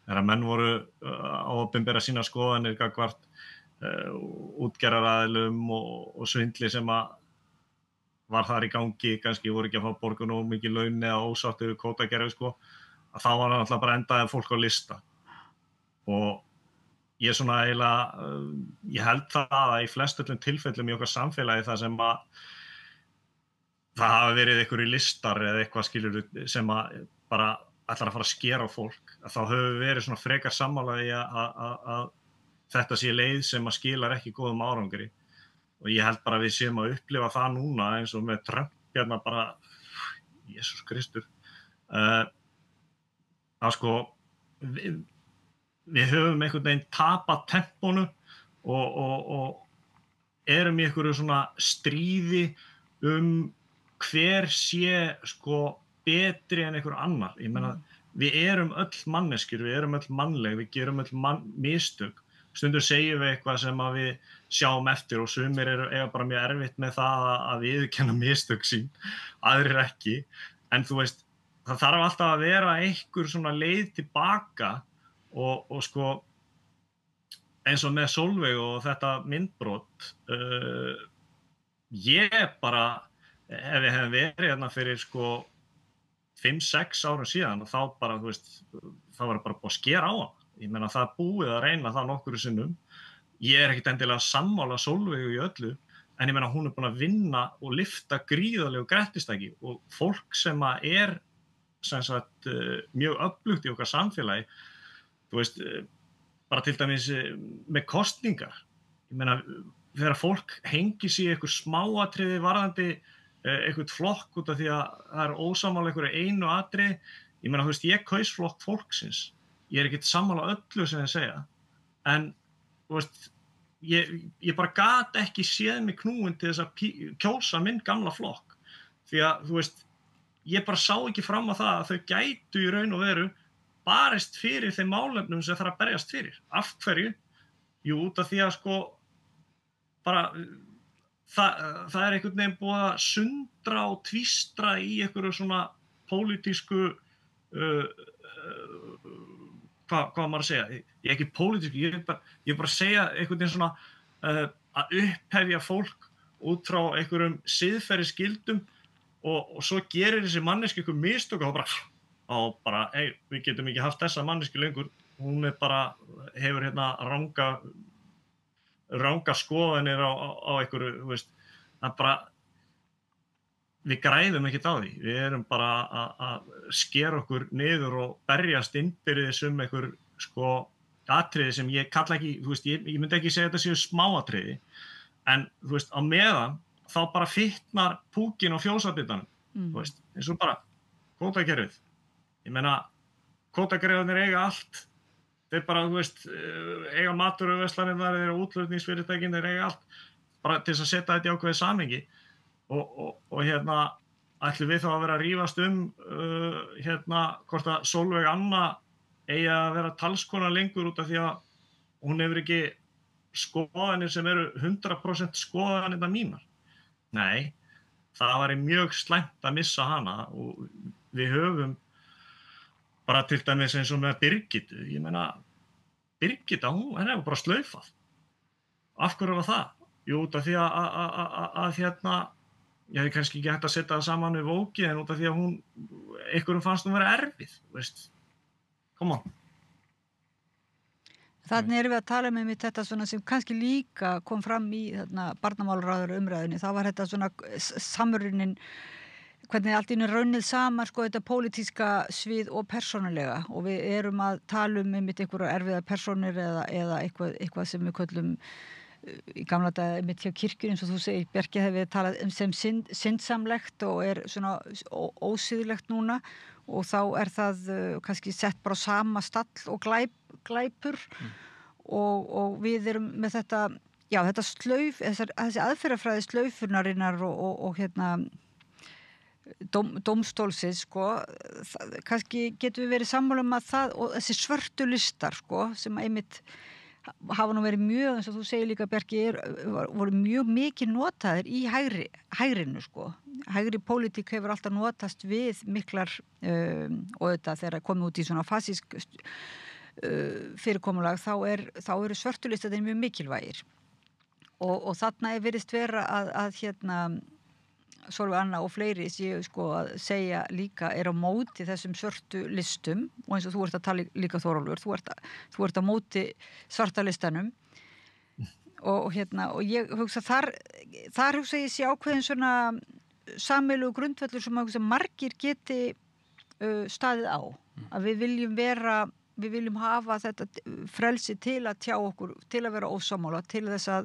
þegar menn voru á opinbera sína skoðanir gagnvart útgerðaraðilum og svindli sem að var þar í gangi, kannski voru ekki að fá borgun og mikið laun eða ósáttu kvótakerfi sko, að þá var náttúrulega bara endaði fólk á lista og ég svona eiginlega, ég held það að í flestöllum tilfellum í okkar samfélagi það sem að það hafi verið einhverjir listar eða eitthvað skilur sem að bara ætlar að fara að skera á fólk, að þá höfum við verið svona frekar sammála í að þetta sé leið sem að skilar ekki góðum árangri og ég held bara að við séum að upplifa það núna eins og með Trump hérna bara Jesús Kristur að sko við höfum einhvern veginn tapað tempónu og erum í einhverju svona stríði hver sé sko betri en einhver annar. Ég meina, við erum öll manneskjur, við erum öll mannleg, við gerum öll mistök. Stundum segjum við eitthvað sem að við sjáum eftir og sumir eiga bara mjög erfitt með það að viðurkenna mistök sín, aðrir ekki. En þú veist, það þarf alltaf að vera einhver svona leið tilbaka og sko eins og með Sólveig og þetta myndbrot ég bara ef við hefum verið hérna fyrir sko 5-6 árum síðan og þá bara, þú veist, þá var bara búið að skera á hana. Ég meina það búið að reyna það nokkru sinnum. Ég ekkert endilega sammála Sólveigu í öllu, en ég meina hún búin að vinna og lyfta gríðarlegu grettistaki og fólk sem að sem sagt mjög öflugt í okkar samfélagi, þú veist, bara til dæmis með kosningar. Ég meina, þegar fólk hengir sig í eitthvað smáatriði varðandi eitthvað flokk út af því að það ósammála einhverju einu atriði. Ég meina, þú veist, ég kaus flokk fólksins. Ég ekkert sammála öllu sem þeir segja. En, þú veist, ég bara gat ekki séð mig knúin til þess að kjósa minn gamla flokk. Því að, þú veist, ég bara sá ekki fram á það að þau gætu í raun og veru barist fyrir þeim málefnum sem þarf að berjast fyrir. Af hverju? Jú, út af því að sko, bara, það einhvern veginn búið að sundra og tvístra í einhverju svona pólitísku, hvað maður að segja? Ég ekki pólitísku, ég bara segja einhvern veginn svona að upphefja fólk út frá einhverjum siðferðisgildum og svo gerir þessi manneski einhver mistök og bara, við getum ekki haft þessa manneski lengur, hún bara, hefur hérna ranga skoðanir á einhverju, þú veist, það bara, við græðum ekkert á því, við erum bara að skera okkur niður og berjast innbyrðis einhver, sko, atriði sem ég kalla ekki, þú veist, ég myndi ekki segja þetta séu smáatriði, en, þú veist, á meðan, þá bara fitnar púkin á fjósabitanum, þú veist, eins og bara, kvótakerfið. Ég meina, kvótakerfarnir eiga allt, þeir bara, þú veist, eiga matvöruverslanirnar, þeir eiga útflutningsfyrirtækin, þeir eiga allt, bara til þess að setja þetta í ákveðið samhengi. Og hérna, ætlum við þá að vera að rífast hérna, hvort að Sólveig Anna eigi að vera talskona lengur út af því að hún hefur ekki skoðanir sem eru 100% skoðanirnar mínar. Nei, það væri mjög slæmt að missa hana og við höfum bara til dæmis eins og með Birgittu, ég meina, Birgitta, henni hefur bara slaufað. Af hverju var það? Jú, út af því að hérna, ég hef kannski ekki hægt að setja það saman við Vóki, en út af því að einhverjum fannst hún vera erfið, veist. Come on. Þannig erum við að tala með þetta svona sem kannski líka kom fram í barnamálaráðherra umræðunni. Það var þetta svona samrunin, hvernig allt í einu runnið saman sko þetta pólitíska svið og persónulega og við erum að tala einmitt einhverja erfiða persónur eða eitthvað sem við köllum í gamla daga einmitt hjá kirkjunni eins og þú segir, Bjarki hefur talað sem syndsamlegt og svona ósiðlegt núna og þá það kannski sett bara á sama stall og glæpur og við erum með þetta, já þetta slauf, þessi aðferðafræði slaufunarinnar og hérna dómstólsins sko, kannski getum við verið sammála að það og þessi svörtu listar sko, sem einmitt hafa nú verið mjög, eins og þú segir líka Bjarki, voru mjög mikið notaðir í hægrinu sko. Hægri pólitík hefur alltaf notast við miklar og þetta þegar komið út í svona fasísk fyrirkomulag þá eru svörtu listarnir mjög mikilvægir og þarna virðist vera að hérna Sólveig Anna og fleiri séu sko að segja líka á móti þessum svörtu listum og eins og þú ert að tala líka Þórólfur, þú ert á móti svarta listanum og hérna og ég hugsa þar hugsa ég sé ákveðin svona sameiginlegur grundvöllur sem margir geti staðið á að við viljum vera við viljum hafa þetta frelsi til að tjá okkur, til að vera ósammála, til þess að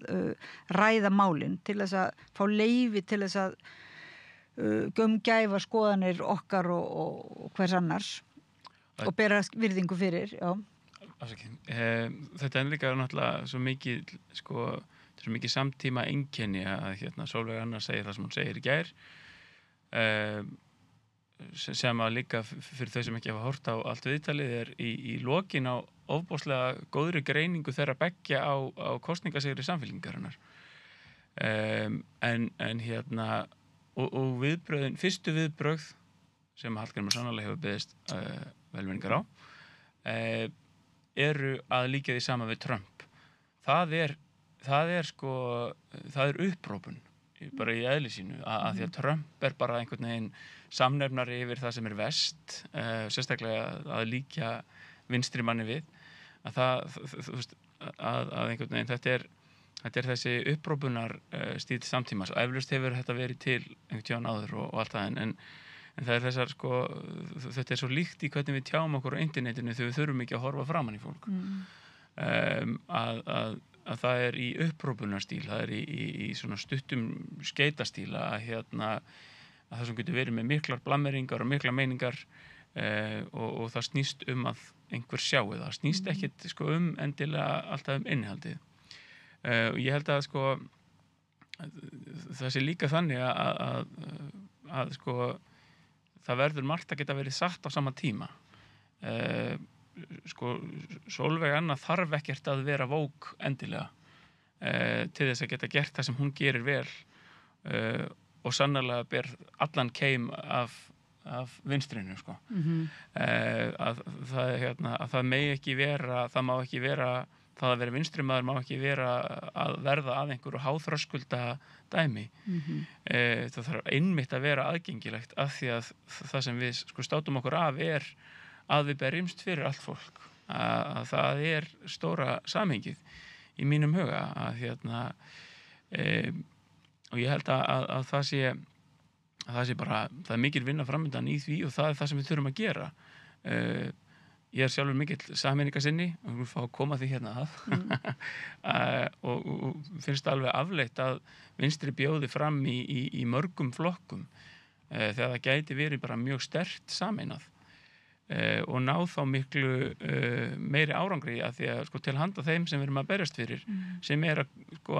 ræða málin, til þess að fá leyfi, til þess að gæfa skoðanir okkar og hvers annars og bera virðingu fyrir, já. Þetta líka náttúrulega svo mikið, sko, svo mikið samtíma einkenni að Sólveig Anna segir það sem hún segir í gær, sem að líka fyrir þau sem ekki hafa hort á allt viðtalið í lokin á ofboðslega góðri greiningu þeirra beggja á kosningasigri Samfylkingarinnar. Og viðbröðin, fyrstu viðbrögð sem Hallgrímur sannarlega hefur beðist velmenningar á, eru að líka því sama við Trump. Það er upprópun bara í eðli sínu að því að Trump bara einhvern veginn samnefnari yfir það sem verst, sérstaklega að líkja vinstri manni við að einhvern veginn þetta er þessi upprópunar stíl samtímas og eflaust hefur þetta verið til einhvern tíðan áður og allt það en það er þessar þetta er svo líkt í hvernig við tjáum okkur á internetinu þegar við þurfum ekki að horfa framan í fólk að það er í upprópunarstíl, það er í svona stuttum skeitastíl að það sem getur verið með miklar blammeringar og miklar meiningar og það snýst að einhver sjái það snýst ekkit endilega alltaf innihaldið og ég held að það sé líka þannig að það verður margt að geta verið satt á sama tíma Sólveig Anna þarf ekkert að vera vók endilega til þess að geta gert það sem hún gerir vel og sannarlega ber allan keim af vinstrinu að það megi ekki vera það má ekki vera það að vera vinstrimaður má ekki vera að verða að einhverju háþröskulda dæmi það þarf einmitt að vera aðgengilegt af því að það sem við státum okkur af að við berjumst fyrir allt fólk að það er stóra samhengið í mínum huga að og ég held að það sé bara það er mikil vinna framundan í því og það er það sem við þurfum að gera ég er sjálfur mikill sameiningarsinni og við fáum að koma því hérna að og finnst alveg afleitt að vinstri bjóði fram í mörgum flokkum þegar það gæti verið bara mjög sterkt sameinað og ná þá miklu meiri árangri að því að til handa þeim sem við erum að berjast fyrir sem að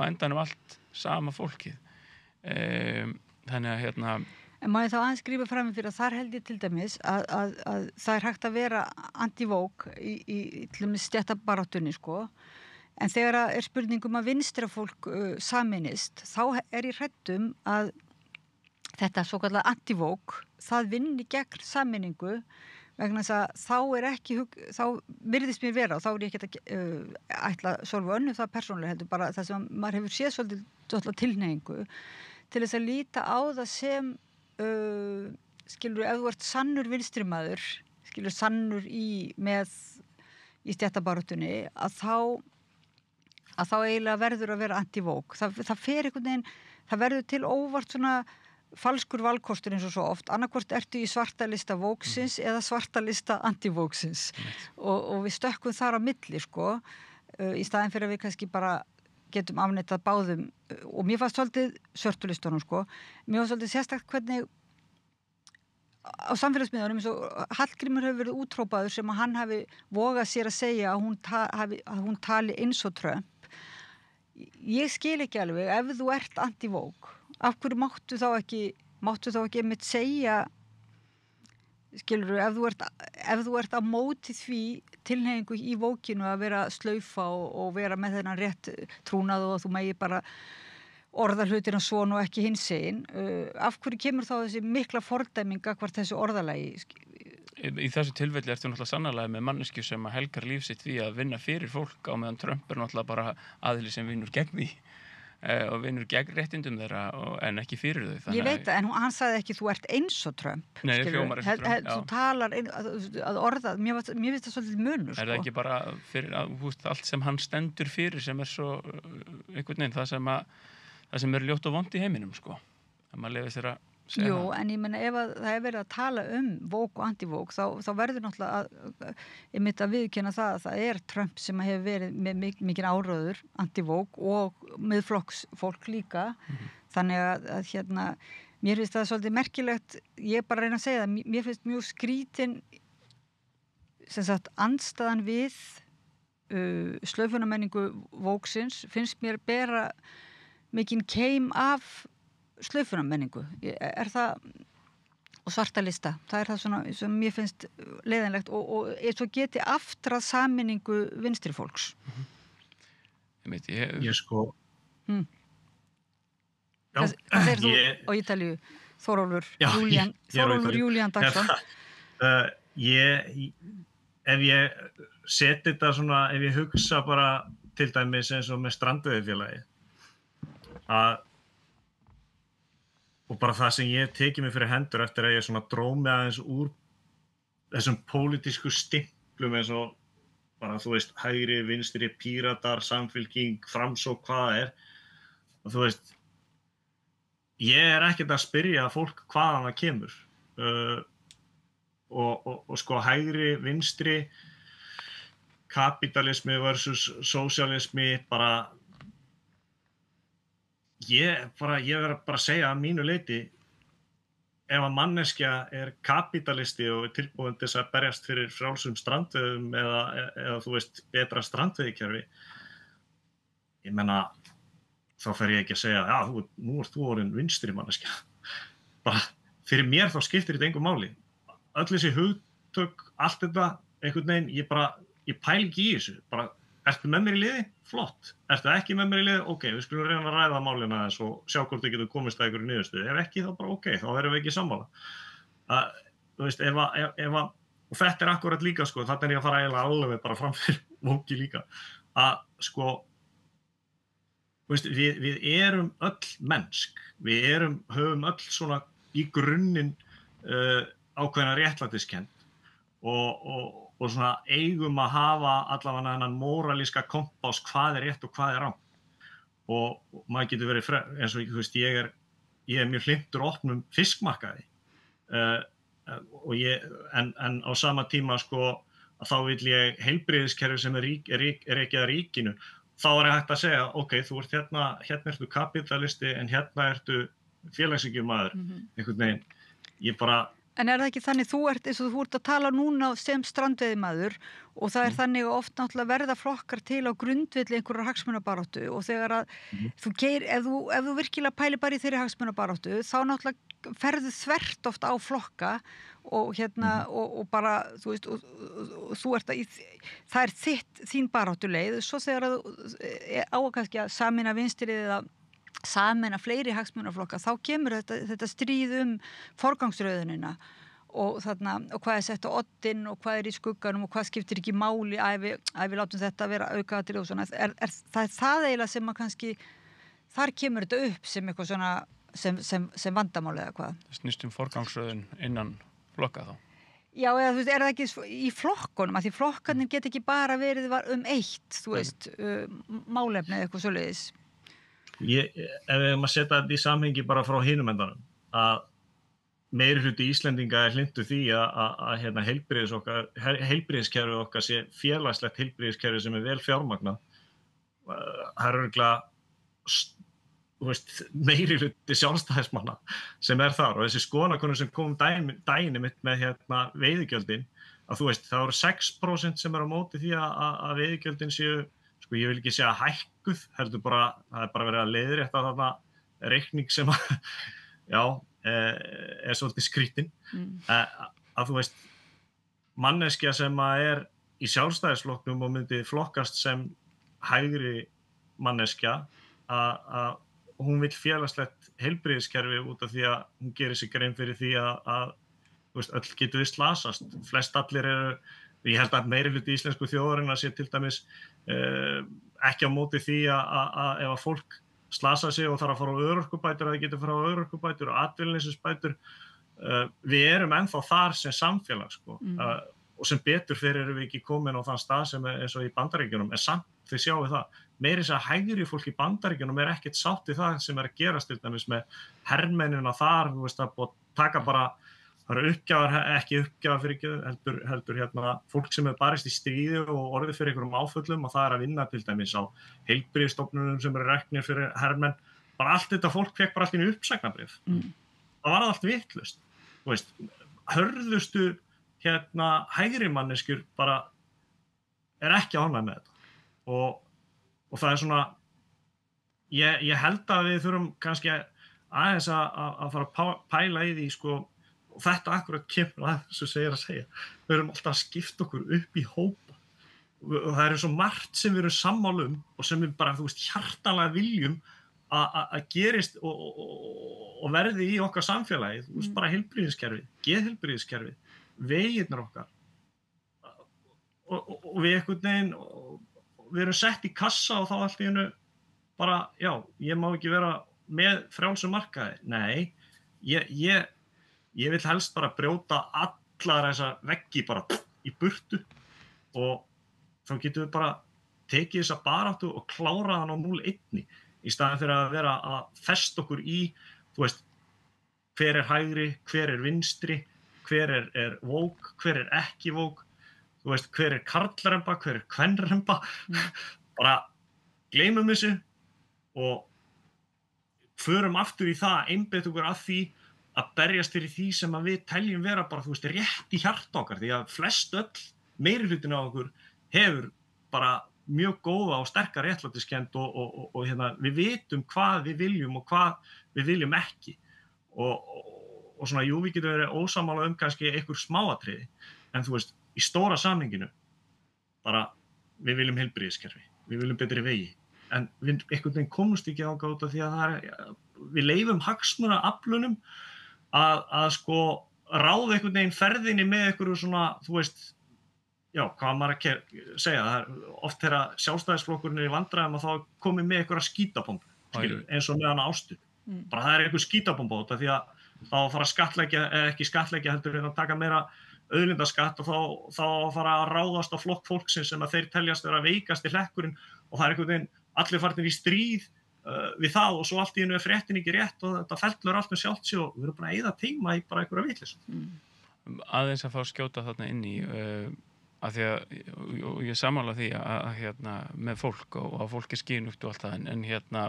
endanum allt sama fólkið þannig að En má ég þá aðeins grípa fram fyrir að þar held ég til dæmis að það er hægt að vera anti-woke í til dæmis stéttabaráttunni en þegar er spurningum að vinstra fólk sameinist þá er ég hrædd að þetta svokallað anti-woke það vinni gegn sameiningu vegna þess að þá virðist mér vera og þá er ég ekki að ætla Sólveig Önnu það persónulega heldur bara það sem maður hefur séð svolítið tilhneigingu til þess að líta á það sem skilur ef þú ert sannur vinstrimaður skilur sannur í stéttabaráttunni að þá eiginlega verður að vera anti-woke það fer einhvern veginn það verður til óvart svona falskur valkostur eins og svo oft annarkvort ertu í svartalista vóksins eða svartalista anti-vóksins og við stökkum þar á milli í staðinn fyrir að við kannski bara getum afneitað báðum og mér fannst svolítið svörtulistunum mér fannst svolítið sérstakt hvernig á samfélagsmiðlunum eins og Hallgrímur hefur verið útrópaður sem að hann hafi vogað sér að segja að hún tali eins og Trump ég skil ekki alveg ef þú ert anti-woke af hverju máttu þá ekki einmitt segja skilurðu ef þú ert á móti því tilhneigingu í vókinu að vera slaufa og vera með þennan rétt trúnað og þú megi bara orða hlutina svona og ekki hinsegin af hverju kemur þá þessi mikla fordæming gagnvart þessu orðalagi Í þessu tilfelli ertu náttúrulega sannarlega með manneskju sem að helgar líf sitt við að vinna fyrir fólk á meðan Trump náttúrulega bara aðili sem vinnur gegn því og vinnur gegn réttindum þeirra en ekki fyrir þau Ég veit það, en hann sagði ekki þú ert eins og Trump Nei, hljómar eins og Trump Þú talar að orða mér finnst það svolítið munur Er það ekki bara fyrir allt sem hann stendur fyrir sem svo einhvern veginn það sem er ljótt og vont í heiminum að maður leyfi sér að Jú, en ég meina ef það verið að tala woke og anti-woke þá verður náttúrulega að viðurkenna það að Trump sem hefur verið með mikinn áróður anti-woke og miðflokksfólk líka. Þannig að mér finnst það svolítið merkilegt, ég bara reyna að segja það, mér finnst mjög skrítin sem sagt andstaðan við slaufunarmenningu woke-sins finnst mér bera mikinn keim af slaufunarmenningu. Það og svarta lista. Það það svona sem mér finnst leiðinlegt og svo geti aftrað sameiningu vinstri fólks. Ég sko Hvað segir þú á Ítalíu? Þórólfur Júlían Dagsson. Ef ég seti þetta svona, ef ég hugsa bara til dæmis eins og með strandveiðifélagi og bara það sem ég tekið mig fyrir hendur eftir að ég svona drómi aðeins úr þessum pólitísku stimplum eins og bara þú veist hægri, vinstri, píratar, samfylking, framsókn, hvað það og þú veist ég ekkert að spyrja fólk hvaðan það kemur og sko hægri, vinstri, kapitalismi versus sósíalismi bara ég verð bara að segja að mínu leyti ef að manneskja kapitalisti og tilbúin til að berjast fyrir frjálsum strandveiðum eða þú veist betra strandveiðikerfi ég meina þá fer ég ekki að segja nú þú orðin vinstri manneskja bara fyrir mér þá skiptir þetta engu máli öll þessi hugtök allt þetta einhvern veginn ég pæli ekki í þessu bara ertu með mér í liði? Flott. Ertu ekki með mér í liði? Ok, við skulum reyna að ræða málina aðeins og sjá hvort við getum komist að einhverju niðurstöðu. Ef ekki, þá bara ok, þá erum við ekki sammála. Þú veist, og þetta akkúrat líka, sko, þarna ég að fara eiginlega alveg bara fram fyrir woke líka. Sko, þú veist, við erum öll mennsk. Við höfum öll svona í grunninn ákveðna réttlætiskennd og svona eigum að hafa allavega þennan móralíska kompás hvað rétt og hvað rangt og maður getur verið eins og þú veist ég mjög hlynntur opnum fiskmarkaði en á sama tíma sko að þá vil ég heilbrigðiskerfi sem ekki að ríkinu þá ég hægt að segja ok, þú ert hérna ertu kapitalisti en hérna ertu félagshyggjummaður einhvern veginn ég bara En það ekki þannig, þú ert að tala núna sem strandveiðimaður og það þannig að oft náttúrulega verða flokkar til á grundvelli einhverjar hagsmunabaráttu og þegar að ef þú virkilega pæli bara í þeirri hagsmunabaráttu þá náttúrulega ferðu þvert oft á flokka og og bara þú veist og þú ert það þín baráttuleið svo þegar að þú kannski að sameina vinstri eða sameina fleiri hagsmunaflokka þá kemur þetta stríð forgangsröðunina og hvað sett á oddinn og hvað í skugganum og hvað skiptir ekki máli við látum þetta vera aukaatriði og svona það eiginlega sem að kannski þar kemur þetta upp sem eitthvað svona sem vandamál eða hvað snýst forgangsröðun innan flokka þá Já, eða þú veist, það ekki í flokkunum að því flokkarnir get ekki bara verið eitt, þú veist málefni eða eitthvað svoleiðis ef við maður setja þetta í samhengi bara frá hinum endanum að meirihluti Íslendinga hlynntur því að heilbrigðiskerfi okkar sé félagslegt heilbrigðiskerfi sem vel fjármagnað það örugglega meirihluti sjálfstæðismanna sem þar og þessi skoðanakönnun sem kom daginn mitt með veiðigjöldin að þú veist það eru 6% sem á móti því að veiðigjöldin séu sko ég vil ekki segja hækkuð heldur bara það bara verið að leiðrétta þarna reikning sem svolítið skrýtin að þú veist manneskja sem í sjálfstæðisflokknum og myndi flokkast sem hægri manneskja að hún vill félagslegt heilbrigðiskerfi út af því að hún gerir sig grein fyrir því að þú veist öll getur við slasast flest allir ég held að meirihluti íslensku þjóðarinnar sé til dæmis ekki á móti því að ef að fólk slasa sig og þarf að fara á örorkubætur að það getur fara á örorkubætur og atvinnuleysisbætur við erum ennþá þar sem samfélag sko. og sem betur fyrir erum við ekki komin á þann stað sem eins og í Bandaríkjunum, en samt þið sjáum það, meira þess að hægri fólk í Bandaríkjunum ekkert sátt við það sem að gerast til dæmis með hermennina þar, þú veist, að búið taka bara, það eru uppgjafar, ekki uppgjafar fyrir ekki, heldur hérna fólk sem barist í stríði og orðið fyrir einhverjum áföllum og það að vinna til dæmis á heilbrigðisstofnunum sem eru reknir fyrir hermenn, bara allt þetta fólk fekk bara allt í uppsagnarbréf. Það var allt vitlaust, þú veist, hörðustu hérna hægri manneskjur bara ekki ánægð með þetta og það svona ég held að við þurfum kannski aðeins að fara að pæla í því sko, og þetta akkurat kemur að þessu segir að segja, við erum alltaf að skipta okkur upp í hópa og það er svo margt sem við erum sammála og sem við bara, þú veist, hjartanlega viljum að gerist og verði í okkar samfélagi, þú veist, bara heilbrigðiskerfið, geðheilbrigðiskerfið, vegirnir okkar og við einhvern veginn við erum sett í kassa og þá allt í einu bara, já, ég má ekki vera með frjálsum markaði. Nei, ég vil helst bara brjóta allar þessa veggi bara í burtu og þá getum við bara tekið þessa baráttu og klára hann á 0-1 í staðinn fyrir að vera að festa okkur í, þú veist, hver er hægri, hver er vinstri, hver er woke, hver er ekki woke, þú veist, hver er karlremba, hver er kvenremba, bara gleymum þessu og förum aftur í það, einbeitt okkur að því að berjast fyrir því sem að við teljum vera bara, þú veist, rétt í hjarta okkar, því að flest öll meirihlutin af okkur hefur bara mjög góða og sterka réttlætiskennd og hérna, við vitum hvað við viljum og hvað við viljum ekki og svona, jú, við getum verið ósammála kannski einhver smáatriði, en þú veist, í stóra samhenginu bara, við viljum heilbrigðiskerfi, við viljum betri vegi, en við einhvern veginn komumst ekki þangað út af því að við leyfum hagsmunaaflunum að sko ráða einhvern veginn ferðinni með einhverju svona, þú veist, já, hvað maður að segja, það er oft þegar sjálfstæðisflokkurinn í vandræðum að þá komið með einhverja skítabombu, skilur, eins og með hana Ástu. Bara það er einhver skítabomba út af því að þá fara að skattleggja, ekki skattleggja heldur en að taka meira auðlindaskatt og þá fara að ráðast á flokk fólksins sem að þeir teljast vera veikasti hlekkurinn og það er einhvern veginn allir farnir í stríð við það og svo allt í einu fréttin ekki rétt og þetta fellur allt með sjálft sig og við erum bara að eyða tíma í bara einhverja vitleysu. Aðeins að fá skjóta þarna inn í að því að ég sammála því að hérna með fólk og að fólk skínugt og allt það en hérna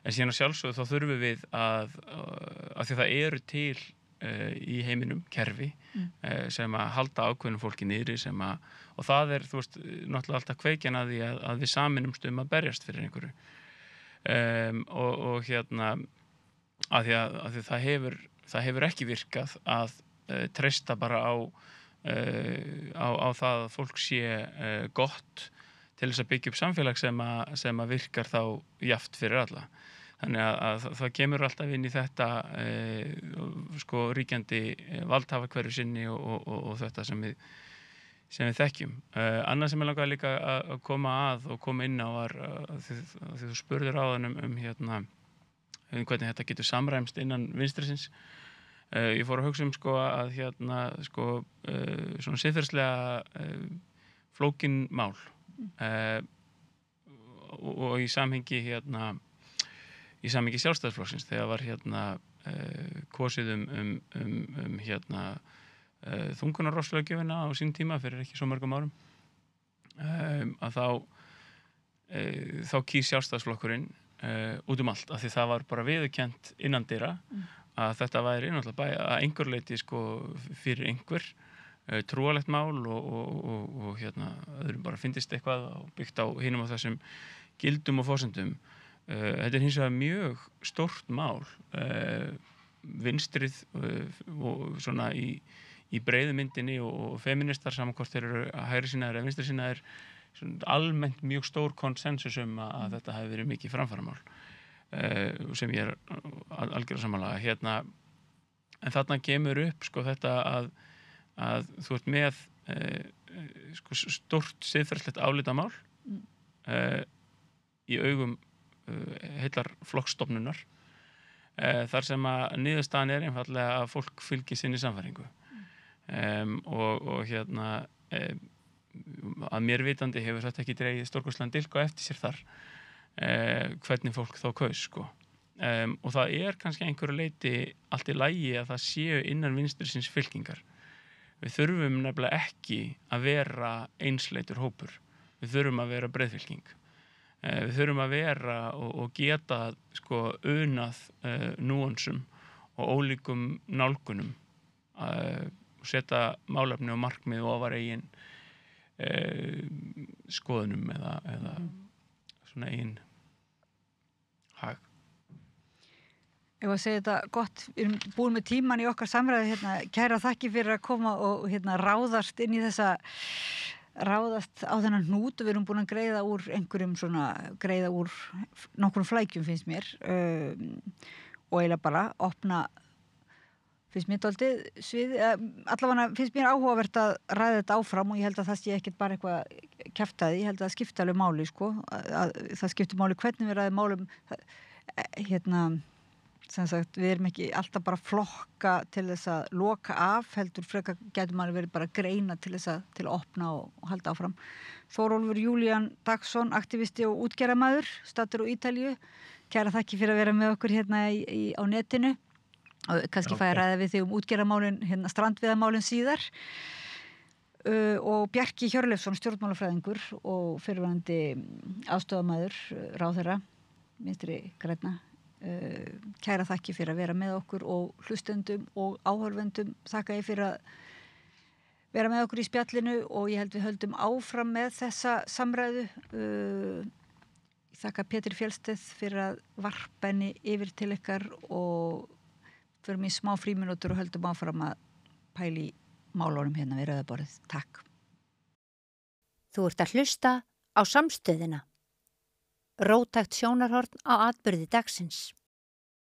en síðan að sjálfsögðu þá þurfum við að því það eru til í heiminum kerfi sem að halda ákveðnum fólki niðri og það er, þú veist, náttúrulega alltaf kveikjan að því að við saminumst að berjast fyrir einhverju og hérna að því það hefur ekki virkað að treysta bara á það að fólk sé gott til þess að byggja upp samfélag sem að virkar þá jafnt fyrir alla. Þannig að það kemur alltaf inn í þetta sko ríkjandi valdhafa hverju sinni og þetta sem við þekkjum. Annað sem ég langaði líka að koma að og koma inn á var því þú spurðir áðan hérna hvernig þetta getur samræmst innan vinstrisins. Ég fór að hugsa sko að hérna sko svona siðferðislega flókin mál og í samhengi hérna í samhengi Sjálfstæðisflokksins þegar var hérna kosið hérna þungunarrofslöggjöfina á sín tíma fyrir ekki svo mörgum árum að þá kýs Sjálfstæðisflokkurinn út allt af því það var bara viðurkennt innandyra að þetta væri náttúrulega að einhver leyti sko fyrir einhver trúalegt mál og hérna öðrum bara fyndist eitthvað og byggt á hinum á þessum gildum og forsendum. Þetta hins vegar mjög stórt mál vinstrið og svona í breiðu myndinni og feministar saman hvort þeir eru hægri sinnaðir eða vinstri sinnaðir almennt mjög stór konsensus að þetta hafi verið mikið framfaramál sem ég algjörlega sammála hérna en þarna kemur upp sko þetta að þú ert með sko stórt siðferðislegt álitamál í augum heillar flokksstofnunar þar sem að niðurstaðan einfaldlega að fólk fylgi sinni sannfæringu og hérna að mér vitandi hefur þetta ekki dregið stórkostlegan dilk á eftir sér þar hvernig fólk þá kaus sko. Og það kannski einhverju leiti allt í lagi að það séu innan vinstrisins fylkingar. Við þurfum nefnilega ekki að vera einsleitur hópur. Við þurfum að vera breiðfylking. Við þurfum að vera og geta sko unað núansum og ólíkum nálgunum og setja málefni og markmið ofar eigin skoðunum eða svona eigin hag. Ég var að segja þetta gott, við erum búin með tíman í okkar samræði hérna, kæra þakki fyrir að koma og hérna ráðast inn í ráðast á þennan hnút og við erum búin að greiða úr nokkrum flækjum finnst mér og eiginlega bara opna finnst mér dálítið svið, allavega finnst mér áhugavert að ræða þetta áfram og ég held að það sé ekkert bara eitthvað kjaftaði, ég held að það skipti alveg máli sko, að það skipti máli hvernig við ræðum málum hérna sem sagt, við erum ekki alltaf bara flokka til þess að loka af, heldur frekar getur maður verið bara greina til þess til að opna og halda áfram. Þórólfur Júlían Dagsson, aktivisti og útgerðarmaður, staddur á Ítalíu. Kæra þakki fyrir að vera með okkur hérna á netinu og kannski fæ að ræða við þig útgerðarmálin, hérna strandveiðamálin síðar. Og Bjarki Hjörleifsson, stjórnmálafræðingur og fyrrverandi aðstofamaður ráðherra, Vinstri grænna. Kæra þakki fyrir að vera með okkur og hlustendum og áhorfendum þakka ég fyrir að vera með okkur í spjallinu og ég held við höldum áfram með þessa samræðu ég þakka Pétur Fjellsteð fyrir að varpa henni yfir til ykkar og förum í smá frímínútur og höldum áfram að pæla í málunum hérna við rauðaborðið. Takk. Þú ert að hlusta á Samstöðina. Róttækt sjónarhorn á atburði dagsins.